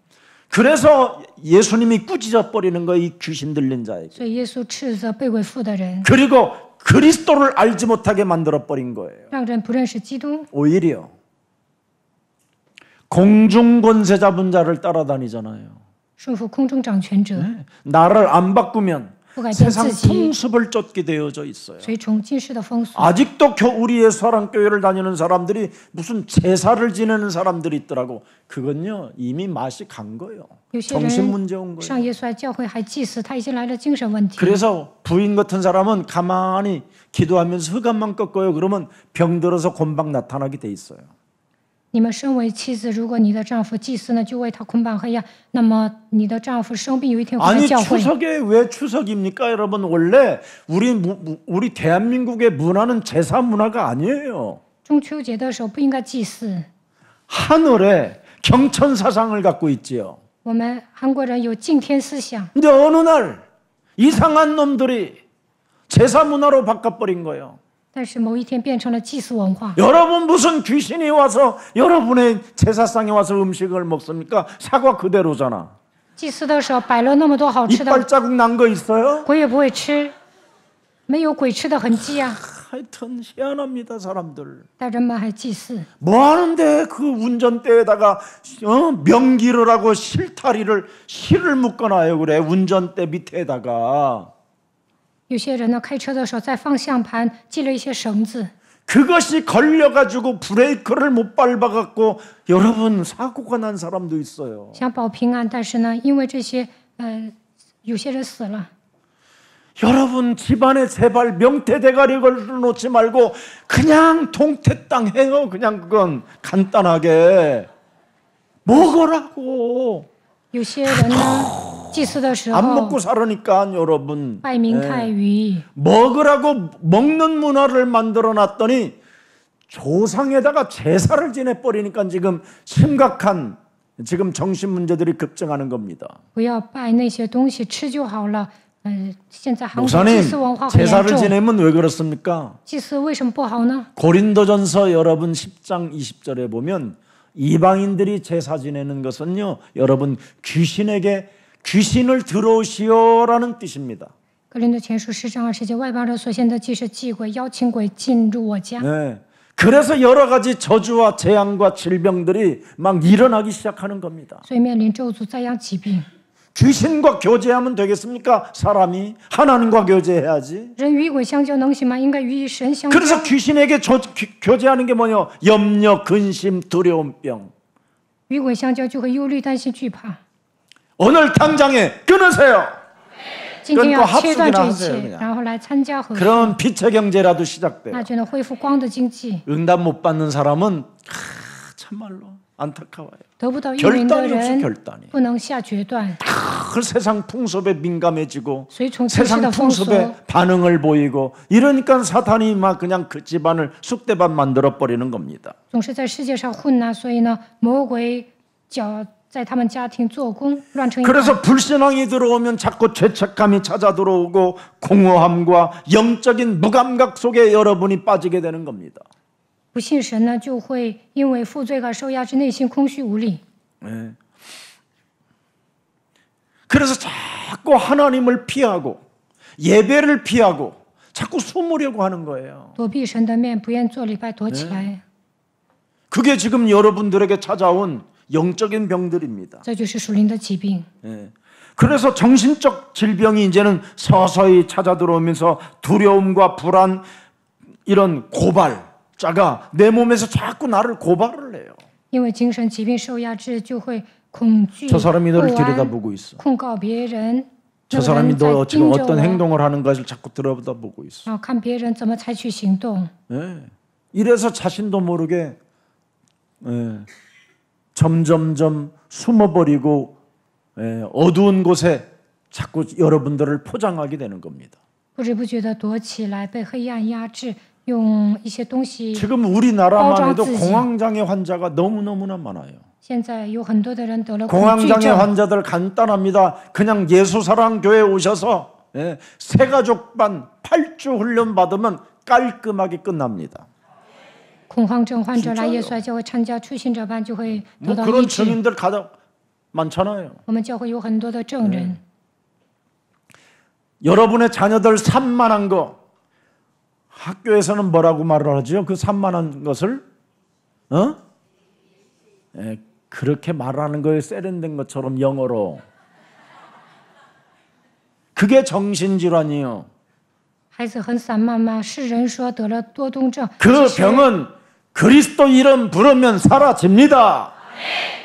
그래서 예수님이 꾸짖어 버리는 거예요, 이 귀신 들린 자에게. 所以耶稣斥责被鬼附的人， 그리고 그리스도를 알지 못하게 만들어 버린 거예요. 让人不认识基督。 오히려 공중 권세 잡은 자를 따라다니잖아요. 顺服空中掌权者， 나를 안 바꾸면 不改变 세상 自己， 풍습을 쫓게 되어져 있어요. 随从今世的风俗。 아직도 우리의 사랑교회를 다니는 사람들이 무슨 제사를 지내는 사람들이 있더라고. 그건요 이미 맛이 간 거예요. 有些 정신 문제 온 人 거예요. 上耶稣来教会还祭祀，他已经来了精神问题。 그래서 부인 같은 사람은 가만히 기도하면서 흑암만 꺾어요. 그러면 병들어서 곤방 나타나게 돼 있어요. 你们身为妻子，如果你的丈夫祭祀呢，就为他捆绑黑暗，那么你的丈夫生病有一天会来 아니 教会。 추석에 왜 추석입니까, 여러분? 원래 우리 대한민국의 문화는 제사 문화가 아니에요. 中秋节的时候不应该祭祀。 하늘에 경천 사상을 갖고 있지요. 我们韩国人有敬天思想， 근데 어느 날 이상한 놈들이 제사 문화로 바꿔버린 거예요. 但是某一天变成了祭祀文化。 여러분 무슨 귀신이 와서 여러분의 제사상에 와서 음식을 먹습니까? 사과 그대로잖아. 祭祀的时候摆了那么多好吃的， 이빨 자국 난 거 있어요? 鬼也不会吃，没有鬼吃的痕迹啊。 하여튼 희한합니다, 사람들. 但人们还祭祀， 뭐 하는데 그 운전대에다가 명기를 하고 실을 묶어놔요. 그래 운전대 밑에다가. 有些人呢开车的时候在方向盘系了一些绳子， 그것이 걸려가지고 브레이크를 못 밟아갖고 여러분 사고가 난 사람도 있어요. 想保平安，但是呢，因为这些有些人死了。 여러분 집안에 제발 명태 대가리 걸어놓지 말고 그냥 동태땅 해요. 그냥 그건 간단하게 먹으라고. 有些人呢祭祀的时 안 候 먹고 살으니까 여러분 拜明太鱼， 먹으라고 먹는 문화를 만들어놨더니 조상에다가 제사를 지내버리니까 지금 심각한 지금 정신 문제들이 급증하는 겁니다. 不要拜那些东西，吃就好了。现在韩国祭 목사님 祀文化很严 제사를 重， 지내면 왜 그렇습니까? 祭祀为什么不好呢？ 고린도전서 여러분 10장 20절에 보면 이방인들이 제사 지내는 것은요 여러분 귀신을 들어오시오라는 뜻입니다. 格林多前书10章20节，外邦人所献的祭是祭鬼，邀请鬼进入我家。 네. 그래서 여러 가지 저주와 재앙과 질병들이 막 일어나기 시작하는 겁니다. 所以面临咒诅、灾殃、疾病。 귀신과 교제하면 되겠습니까? 사람이 하나님과 교제해야지. 人与鬼相交能行吗？应该与神相交。 그래서 귀신에게 교제하는 게 뭐냐? 염려, 근심, 두려움병. 与鬼相交就会忧虑、担心、惧怕。 오늘 당장에 끊으세요. 今天要切断这一 하세요 切， 그냥. 然后来参加和 그럼 빛의 경제라도 시작돼요. 那就能恢复光的经济。 응답 못 받는 사람은 참말로 안타까워요. 得不到应允的 결단이 없이 人 결단이. 不能下决断， 그 세상 풍습에 민감해지고 随从今世 세상 的风俗， 풍습에 반응을 보이고 이러니까 사탄이 막 그냥 그 집안을 쑥대밭 만들어 버리는 겁니다. 总是在世界上混呐，所以呢，魔鬼在他们家庭做工，乱成一团。 그래서 불신앙이 들어오면 자꾸 죄책감이 찾아 들어오고 공허함과 영적인 무감각 속에 여러분이 빠지게 되는 겁니다. 不信神呢，就会因为负罪感受压制，内心空虚无力。 네. 그래서 자꾸 하나님을 피하고 예배를 피하고 자꾸 숨으려고 하는 거예요. 躲避神的面，不愿做礼拜，躲起来， 그게 지금 여러분들에게 찾아온 영적인 병들입니다. 这就是属灵的疾病。 그래서 정신적 질병이 이제는 서서히 찾아 들어오면서 두려움과 불안, 이런 고발자가 내 몸에서 자꾸 나를 고발을 해요. 因为精神疾病受压制，就会恐惧、 저 사람이 不 너를 安、 들여다보고 있어. 控告别人。 저 那个 사람이 人在 너 지금 盯着 어떤 我， 행동을 하는 것을 자꾸 들여다보고 있어. 然后看别人怎么采取行动。 이래서 자신도 모르게 점점점 숨어버리고 어두운 곳에 자꾸 여러분들을 포장하게 되는 겁니다. 不知不觉的躲起来，被黑暗压制，用一些东西。 지금 우리나라만 해도包装自己。 공황장애 환자가 너무너무나 많아요. 现在有很多的人得了恐惧 공황장애 症， 환자들 간단합니다. 그냥 예수사랑교회 오셔서 새가족반 8주 훈련 받으면 깔끔하게 끝납니다. 恐慌症患者来 진짜요 耶稣爱教会参加初信者班，就会得 뭐 到医 그런 治。 증인들 가장 많잖아요. 我们教会有很多的证人。 여러분의 자녀들 산만한 거 학교에서는 뭐라고 말을 하죠? 그 산만한 것을 그렇게 말하는 거에 세련된 것처럼 영어로 그게 정신질환이에요. 孩子很散漫吗？世人说得了多动症， 그 其实 병은 그리스도 이름 부르면 사라집니다.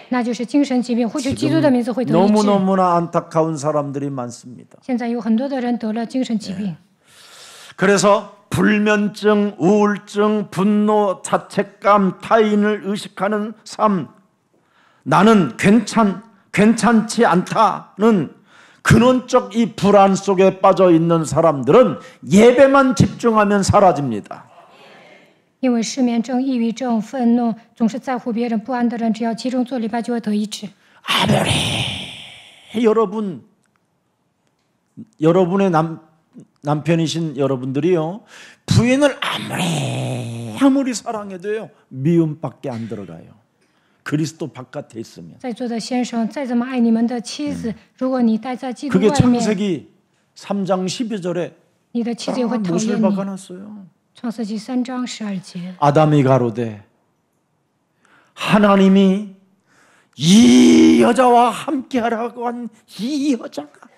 那就是精神疾病，呼求基督的名字会得医治。 너무너무나 안타까운 사람들이 많습니다. 现在有很多的人得了精神疾病， 그래서 불면증, 우울증, 분노, 자책감, 타인을 의식하는 삶, 나는 괜찮지 않다는 근원적 이 불안 속에 빠져 있는 사람들은 예배만 집중하면 사라집니다. 因为失眠症、抑郁症、愤怒，总是在乎别人、不安的人，只要集中做礼拜，就会得医治。 아무리 여러분의 남편이신 여러분들이요, 부인을 아무리 사랑해도요, 미움밖에 안 들어가요. 그리스도 바깥에 있으면. 在座的先生，再怎么爱你们的妻子，如果你待在基督 그게 外面， 창세기 3장 12절에 你的妻子也会讨 못을 厌你。 박아놨어요. 创世纪3章12节， 아담이 가로되 하나님이 이 여자와 함께하라고 한 이 여자가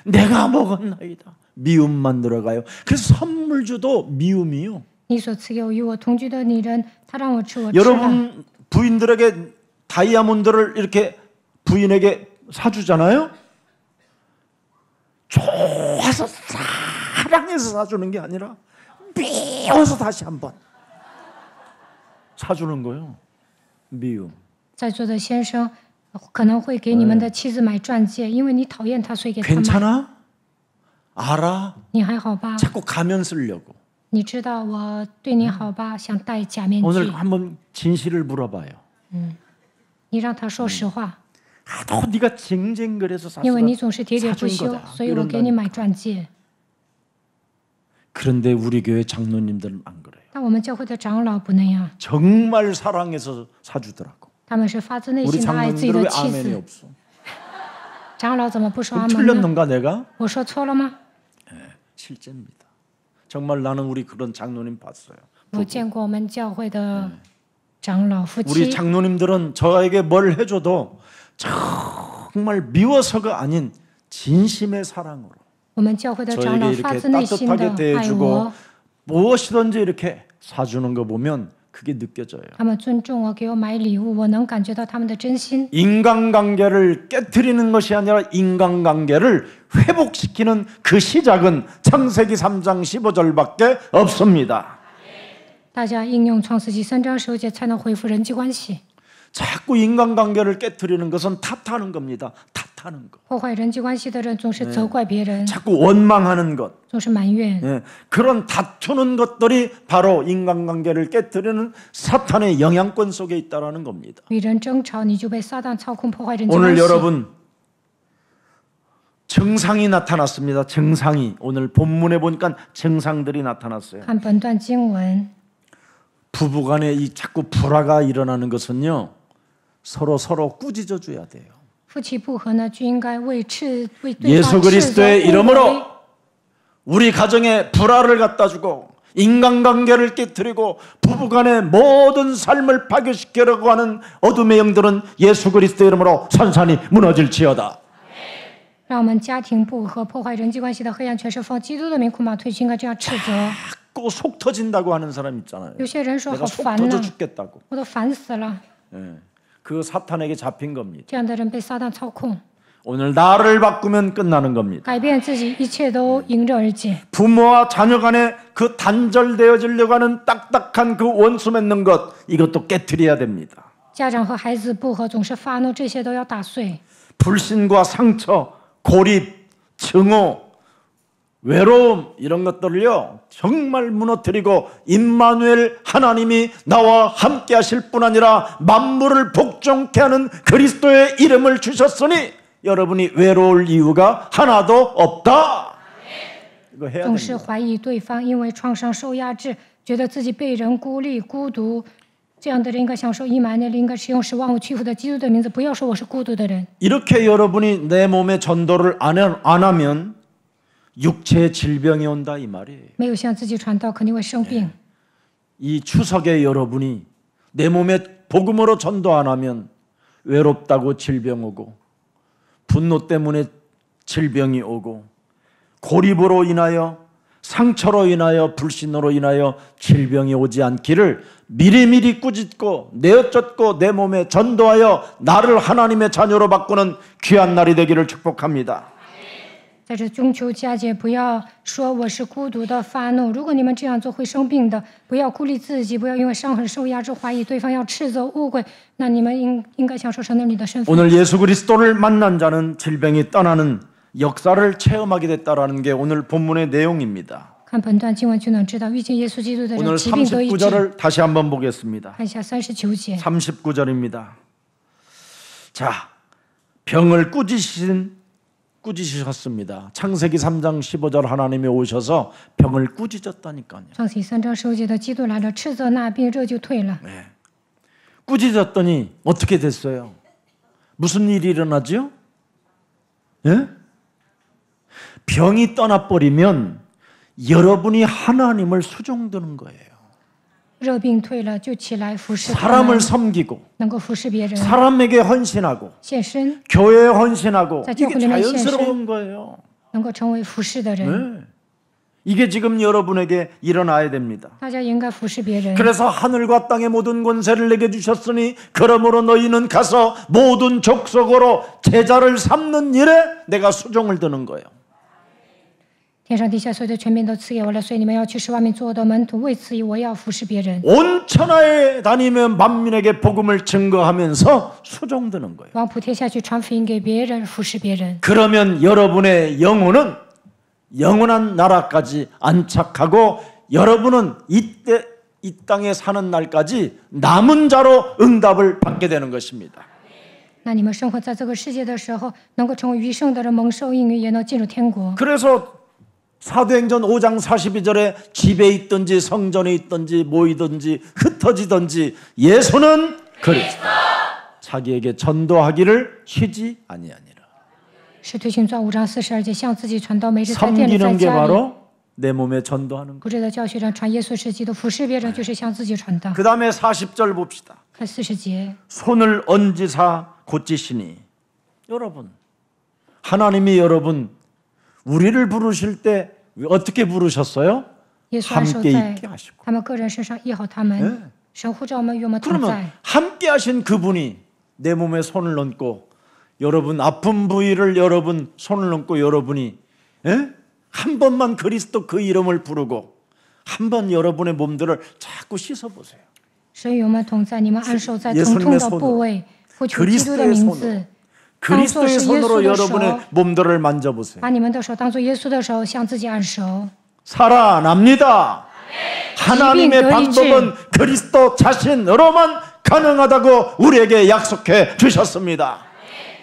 내가 먹었나이다. 미움만 들어가요. 그래서 선물주도 미움이요. 你所赐给我与我同居的女人，她让我吃，我吃了。 여러분 부인들에게 다이아몬드를 이렇게 부인에게 사주잖아요. 좋아서 사랑해서 사주는 게 아니라 미워서 다시 한번 사주는 거예요. 미움. 在座的先生可能会给你们的妻子买钻戒，因为你讨厌她，所以给她买。 괜찮아? 알아? 你还好吧？ 자꾸 가면 쓰려고. 你知道我对你好吧？想戴假面 오늘 具， 한번 진실을 물어봐요. 你让他说实话， 너 네가 쟁쟁거려서 因为 샀어. 你总是喋喋不 사준 休， 거다. 所以我给你买钻戒。 그런데 우리 교회 장로님들은 안 그래요. 但我们教会的长老不那样， 정말 사랑해서 사주더라고. 他们是发自内 우리 心的爱自己 장로님들 的 왜 妻 아멘이 子。 없어? 长老怎么不说 그럼 阿门呢？ 틀렸는가 내가? 我说错了吗？ 실제입니다. 정말 나는 우리 그런 장로님 봤어요. 我见过我们教会的长老夫 우리 妻， 장로님들은 저에게 뭘 해줘도 정말 미워서가 아닌 진심의 사랑으로 我们教会的长老 저에게 发 이렇게 自内心的 따뜻하게 爱 대해주고 我， 무엇이든지 이렇게 사주는 거 보면 그게 느껴져요. 他们尊重我，给我买礼物，我能感觉到他们的真心。 인간관계를 깨트리는 것이 아니라 인간관계를 회복시키는 그 시작은 창세기 3장 15절밖에 없습니다. 大家应用创世纪3章15节才能恢复人际关系。 자꾸 인간관계를 깨트리는 것은 탓하는 겁니다. 탓하는 것. 破坏人际关系的人总是责怪别人， 자꾸 원망하는 것. 总是埋怨。 그런 다투는 것들이 바로 인간관계를 깨트리는 사탄의 영향권 속에 있다는 겁니다. 与人争吵，你就被撒旦操控，破坏人际关 오늘 系。 여러분 증상이 나타났습니다. 증상이 오늘 본문에 보니까 증상들이 나타났어요. 看本段经文， 부부간에 이 자꾸 불화가 일어나는 것은요, 서로 꾸짖어 줘야 돼요. 夫妻不和呢，就应该为对 예수 方斥责 그리스도의 误会。 이름으로 우리 가정에 불화를 갖다 주고 인간관계를 깨뜨리고 부부간의 모든 삶을 파괴시키려고 하는 어둠의 영들은 예수 그리스도의 이름으로 산산이 무너질지어다. 让我们家庭不和、破坏人际关系的黑暗权势，奉基督的名苦马退去，应该这样斥责。 자꾸 속 터진다고 하는 사람 있잖아요. 有些人说 내가 好 속 烦 터져 呐， 죽겠다고. 我都烦死了。 예, 그 사탄에게 잡힌 겁니다. 这样的人被撒旦操控， 오늘 나를 바꾸면 끝나는 겁니다. 改变自己，一切都迎刃而解。 부모와 자녀 간에 그 단절되어지려고 하는 딱딱한 그 원수 맺는 것, 이것도 깨트려야 됩니다. 家长和孩子不和，总是发怒，这些都要打碎。 불신과 상처, 고립, 증오, 외로움 이런 것들을요 정말 무너뜨리고 임마누엘 하나님이 나와 함께 하실 뿐 아니라 만물을 복종케 하는 그리스도의 이름을 주셨으니 여러분이 외로울 이유가 하나도 없다. 이거 해야 总是 됩니다. 怀疑对方，因为创伤受压制，觉得自己被人孤立、孤独。这样的人应该享受以马内利，应该使用使万物屈服的基督的名字，不要说我是孤独的人。 이렇게 여러분이 내 몸에 전도를 안 하면 육체의 질병이 온다 이 말이에요. 没有向自己传道，肯定会生病。 이 추석에 여러분이 내 몸에 복음으로 전도 안 하면 외롭다고 질병 오고 분노 때문에 질병이 오고 고립으로 인하여 상처로 인하여 불신으로 인하여 질병이 오지 않기를 미리미리 꾸짖고 내어쫓고 내 몸에 전도하여 나를 하나님의 자녀로 바꾸는 귀한 날이 되기를 축복합니다. 在这中秋佳节，不要说我是孤独的发怒。如果你们这样做会生病的，不要孤立自己，不要因为伤痕受压制怀疑对方，要斥责误会。那你们应该享受神儿女的身份。 오늘 예수 그리스도를 만난 자는 질병이 떠나는 역사를 체험하게 됐다라는 게 오늘 본문의 내용입니다. 看本段经文就能知道，遇见耶稣基督的 오늘 人疾病得医治。 39절을 다시 한번 보겠습니다. 看一下39节， 39절입니다. 자, 병을 꾸짖으셨습니다. 창세기 3장 15절 하나님이 오셔서 병을 꾸짖었다니까요. 创启3章15节的基督来了，斥责那病，热就退了。 네. 꾸짖었더니 어떻게 됐어요? 무슨 일이 일어나죠? 예? 병이 떠나버리면 여러분이 하나님을 수종드는 거예요. 热病退了，就起来服侍他 사람을 们， 섬기고 能够服侍别人， 사람에게 헌신하고 献身， 교회에 헌신하고 자, 이게 교회는 자연스러운 거예요. 能够成为服侍的人。 네. 이게 지금 여러분에게 일어나야 됩니다. 大家也应该服侍别人。 그래서 하늘과 땅의 모든 권세를 내게 주셨으니 그러므로 너희는 가서 모든 족속으로 제자를 삼는 일에 내가 수종을 드는 거예요. 天上地下所有的权柄都赐给我了，所以你们要去使万民做我的门徒。为此，我要服侍别人。 온 천하에 다니며 만민에게 복음을 증거하면서 수종드는 거예요. 往普天下去传福音给别人，服侍别人。 그러면 여러분의 영혼은 영원한 나라까지 안착하고 여러분은 이때 이 땅에 사는 날까지 남은 자로 응답을 받게 되는 것입니다. 那你们生活在这个世界的时候，能够成为余生的人，蒙受应允，也能进入天国。 그래서 사도행전 5장 42절에 집에 있든지 성전에 있든지 모이든지 흩어지든지 예수는 그리스도 자기에게 전도하기를 쉬지 아니하니라. 使徒行传5章42节，向自己传道，每日在店里，在 섬기는 게 家里， 바로 내 몸에 전도하는 거. 不知道教学人传耶稣是基督，服侍别人就是向自己传道。 그 다음에 40절 봅시다. 看40节， 손을 얹으사 고치시니 여러분 하나님이 여러분 우리를 부르실 때 어떻게 부르셨어요? 耶稣按手 함께 在 있게 하시고 他们个人身上医好他们。神呼召我们与我们同 그러면 在。 함께 하신 그분이 내 몸에 손을 얹고 여러분 아픈 부위를 여러분 손을 얹고 여러분이 한 번만 그리스도 그 이름을 부르고 한 번 여러분의 몸들을 자꾸 씻어보세요. 神与我们同在，你们按手在疼 예수님의 痛的部 손으로 位，呼求基督的 그리스도의 名 손으로 字， 그리스도의 손으로 여러분의 몸들을 만져보세요. 把你们的手当做耶稣的手，向自己按手。 살아납니다. 하나님의 방법은 그리스도 자신으로만 가능하다고 우리에게 약속해 주셨습니다.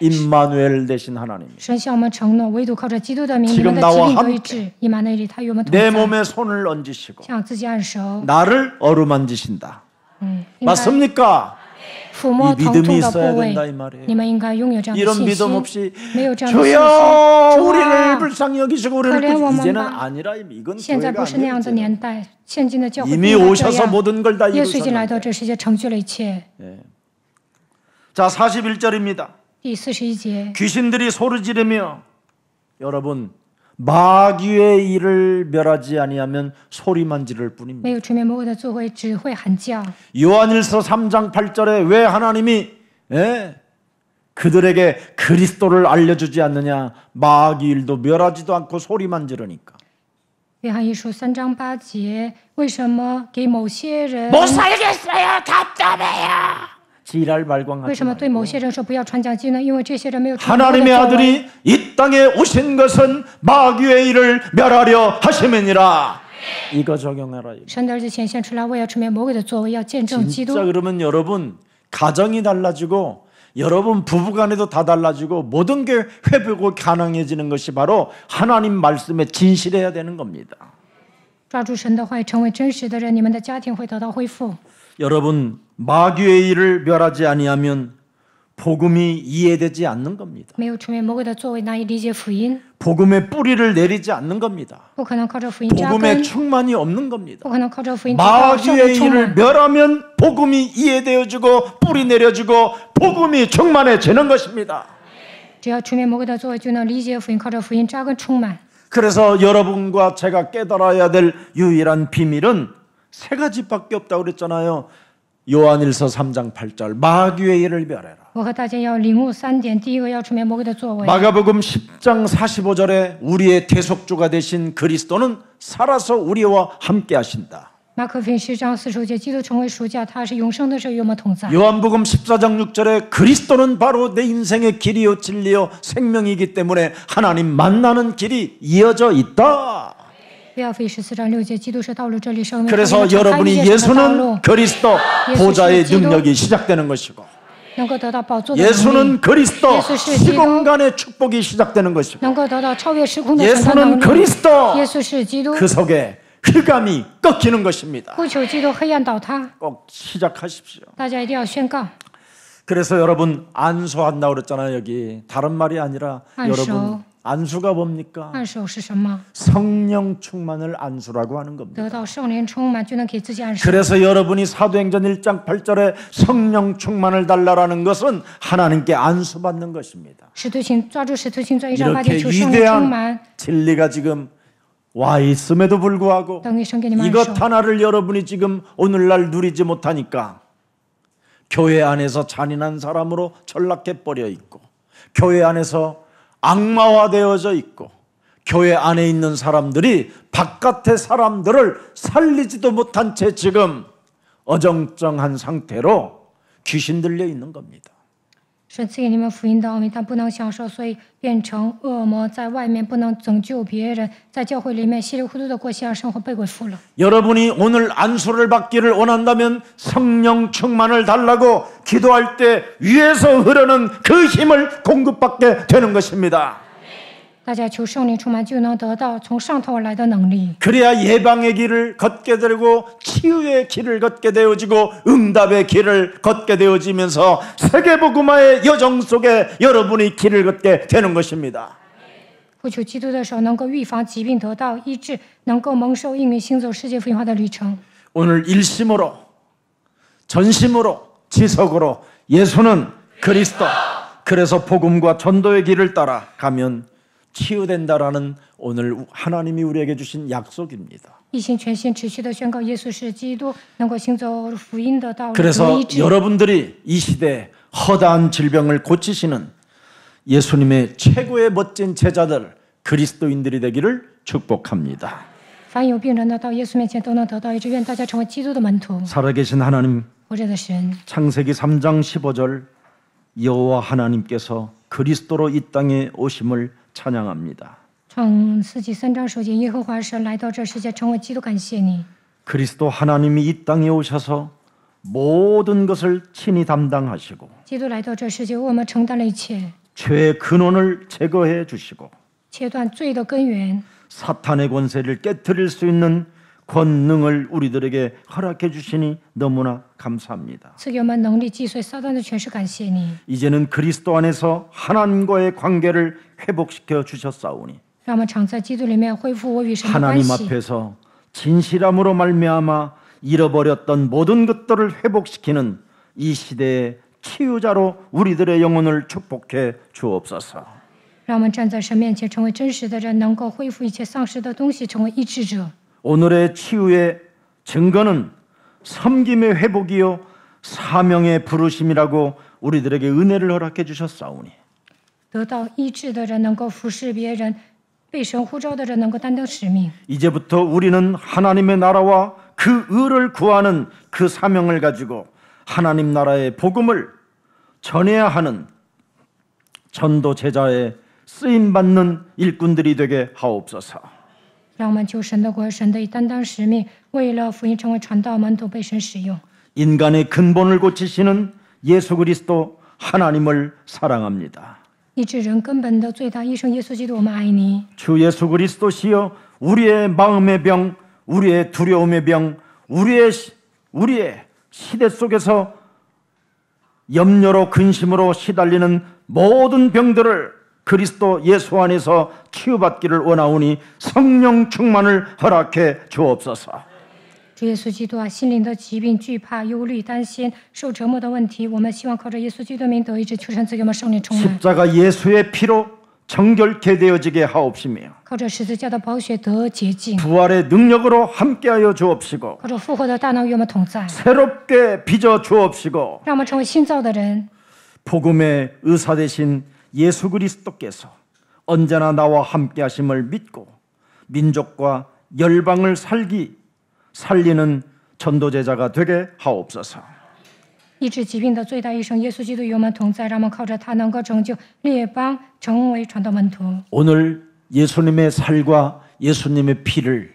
임마누엘 되신 하나님. 神向我们承诺，唯独靠着基督的名，你 지금 们的疾 나와 病得医 함께 治。以马内利，他与我们同 내 在， 몸에 손을 얹으시고 向自己按手。 나를 어루만지신다. 应该 맞습니까? 抚摸 이 疼 믿음이 痛的 있어야 部位 된다 이 말이에요. 你们应该拥有这样的 이런 信 믿음 心。 없이 没有这样的信心， 주여 主 우리를 啊， 불쌍히 여기시고 우리를 그래, 구주 이제는 원망. 아니라 이건 现在 교회가 不是那 아니에요. 样的 이제는. 年代，现今的教会不 이미 应该这 오셔서 样。 모든 걸 다 耶稣已经来到 이루셨는데. 这世界，成就了一切。 자 41절입니다. 第41节， 귀신들이 소리 지르며 여러분 마귀의 일을 멸하지 아니하면 소리만 지를 没 뿐입니다. 有吹灭魔鬼的作为，只会喊叫。 요한일서 3장 8절에 왜 하나님이 그들에게 그리스도를 알려주지 않느냐? 마귀 일도 멸하지도 않고 소리만 지르니까. 约翰一书3章8节，为什么给某些人， 못 살겠어요. 답답해요. 지랄 为 발광하지 什么对 말고. 某些人说不要传讲经呢？因为这些人没有传播的 하나님의 作为。 아들이 이 땅에 오신 것은 마귀의 일을 멸하려 하심이니라. 이거 적용해라. 神的儿子显现出来，为要吹灭魔鬼的作为，要见证基督 진짜 。 그러면 여러분 가정이 달라지고 여러분 부부간에도 다 달라지고 모든 게 회복이 가능해지는 것이 바로 하나님 말씀에 진실해야 되는 겁니다. 抓住神的话语，成为真实的人，你们的家庭会得到恢复。 여러분 마귀의 일을 멸하지 아니하면 복음이 이해되지 않는 겁니다. 没有吹灭魔鬼的作为，难以理解福音， 복음의 뿌리를 내리지 않는 겁니다. 不可能靠着福音扎根， 복음의 충만이 없는 겁니다. 不可能靠着福音得到圣灵 마귀의 充 일을 满。 멸하면 복음이 이해되어지고 뿌리 내려지고 복음이 충만해지는 것입니다. 只要吹灭魔鬼的作为，就能理解福音，靠着福音扎根充满。 그래서 여러분과 제가 깨달아야 될 유일한 비밀은 세 가지밖에 없다고 그랬잖아요. 요한일서 3장 8절 마귀의 일을 멸해라. 我和大家要领悟3点：第一个，要吹灭魔鬼的作为； 마가복음 10장 45절에 우리의 대속주가 되신 그리스도는 살아서 우리와 함께 하신다. 马可福音10章45节，基督成为赎价，他是永生的时候与我们同在。 요한복음 14장 6절에 그리스도는 바로 내 인생의 길이요 진리요 생명이기 때문에 하나님 만나는 길이 이어져 있다. 约翰福音14章6节，基督是道路，这里是我们 그래서 敞开 여러분이 遇见神的道路 예수는 ， 그리스도 보좌의 능력이 시작되는 것이고 能够得到宝座的能力， 예수는 그리스도 예수是基督。 시공간의 축복이 시작되는 것이고 能够得到超越时空的神的 예수는 能力。 그리스도 耶稣是基督， 그 속에 흑암이 꺾이는 것입니다. 不求基督黑暗倒塌。 꼭 시작하십시오. 大家一定要宣告。 그래서 여러분 안수한다고 그랬잖아요. 여기 다른 말이 아니라 안수. 여러분 안수가 뭡니까? 按手是什么？ 성령 충만을 안수라고 하는 겁니다. 得到圣灵充满，就能给自己按手。 그래서 여러분이 사도행전 1장 8절에 성령 충만을 달라라는 것은 하나님께 안수받는 것입니다. 使徒行抓住使徒行传1章8 이렇게 节，求圣灵充满， 위대한 진리가 지금 와 있음에도 불구하고 等于神给你们按 이것 手。 하나를 여러분이 지금 오늘날 누리지 못하니까 교회 안에서 잔인한 사람으로 전락해 버려 있고 교회 안에서 악마화되어져 있고 교회 안에 있는 사람들이 바깥의 사람들을 살리지도 못한 채 지금 어정쩡한 상태로 귀신 들려 있는 겁니다. 神赐给你们福音的奥秘，但不能享受，所以变成恶魔，在外面不能拯救别人，在教会里面稀里糊涂的过信仰生活，被鬼附了。 여러분이 오늘 안수를 받기를 원한다면 성령 충만을 달라고 기도할 때 위에서 흐르는 그 힘을 공급받게 되는 것입니다. 大家求圣灵充满，就能得到从上头而来的能力。 그래야 예방의 길을 걷게 되고 치유의 길을 걷게 되어지고 응답의 길을 걷게 되어지면서 세계복음화의 여정 속에 여러분이 길을 걷게 되는 것입니다. 呼求基督的时候，能够预防疾病，得到医治，能够蒙受应允，行走世界福音化的旅程。 오늘 일심으로 전심으로 지석으로 예수는 그리스도 그래서 복음과 전도의 길을 따라가면 치유된다라는 오늘 하나님이 우리에게 주신 약속입니다. 一心全心持续的宣告耶稣是基督，能够行走福音的道路，得 그래서 医治。 여러분들이 이 시대에 허다한 질병을 고치시는 예수님의 최고의 멋진 제자들 그리스도인들이 되기를 축복합니다. 凡有病人的到耶稣面前都能得到医治，愿大家成为基督的门徒。 살아계신 하나님 活着的神， 창세기 3장 15절 여호와 하나님께서 그리스도로 이 땅에 오심을 찬양합니다. 创世纪3章首节，耶和华神来到这世界，成为基督，感谢你。 그리스도 하나님이 이 땅에 오셔서 모든 것을 친히 담당하시고 基督来到这世界，为我们承担了一切， 죄의 근원을 제거해 주시고 切断罪的根源， 사탄의 권세를 깨뜨릴 수 있는 권능을 우리들에게 허락해 주시니 너무나 감사합니다. 赐给我们能力击碎撒旦的权势，感谢你。 이제는 그리스도 안에서 하나님과의 관계를 회복시켜 주셨사오니 让我们常在基督里面恢复我与神的关 하나님 系， 앞에서 진실함으로 말미암아 잃어버렸던 모든 것들을 회복시키는 이 시대의 치유자로 우리들의 영혼을 축복해 주옵소서. 让我们站在神面前，成为真实的人，能够恢复一切丧失的东西，成为医治者。 오늘의 치유의 증거는 섬김의 회복이요 사명의 부르심이라고 우리들에게 은혜를 허락해 주셨사오니 得到医治的人能够服侍别人，被神呼召的人能够担当使命。 이제부터 우리는 하나님의 나라와 그 의를 구하는 그 사명을 가지고 하나님 나라의 복음을 전해야 하는 전도 제자의 쓰임받는 일꾼들이 되게 하옵소서. 让我们求神的国、神的担当使命，为了福音成为传道门徒，被神使用。 인간의 근본을 고치시는 예수 그리스도 하나님을 사랑합니다. 医治人根本的最大医生耶稣基督，我们爱你。 주 예수 그리스도시여 우리의 마음의 병, 우리의 두려움의 병, 우리의 시대 속에서 염려로 근심으로 시달리는 모든 병들을 그리스도 예수 안에서 치유받기를 원하오니 성령 충만을 허락해 주옵소서. 主耶稣基督啊，心灵的疾病、惧怕、忧虑、担心、受折磨的问题，我们希望靠着耶稣基督的名得医治，求神赐给我们圣灵充满， 십자가 예수의 피로 정결케 되어지게 하옵시며 靠着十字架的宝血得洁净， 부활의 능력으로 함께하여 주옵시고 靠着复活的大能与我们同在， 새롭게 빚어 주옵시고 让我们成为新造的人。 복음의 의사 되신 예수 그리스도께서 언제나 나와 함께 하심을 믿고 민족과 열방을 살리는 전도제자가 되게 하옵소서. 医治疾病的最大医生耶稣基督与我们同在，让我们靠着他能够拯救列邦，成为传道门徒。 오늘 예수님의 살과 예수님의 피를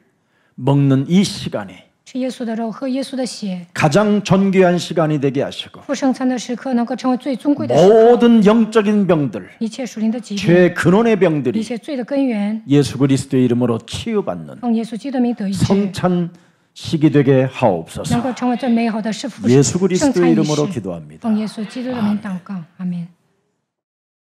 먹는 이 시간에 吃耶稣的肉，喝耶稣的血， 가장 존귀한 시간이 되게 하시고 不圣餐的时刻能够成为最尊贵的时刻。 모든 영적인 병들, 一切属灵的疾病， 죄의 근원의 一 병들이 切罪的根源， 예수 그리스도의 이름으로 치유받는 奉耶稣基督的名得医治， 성찬 시기 되게 能 하옵소서. 够成为最美好的是服 예수 圣 그리스도의 餐仪 이름으로 式。 기도합니다. 奉耶稣基督的名祷告，阿门。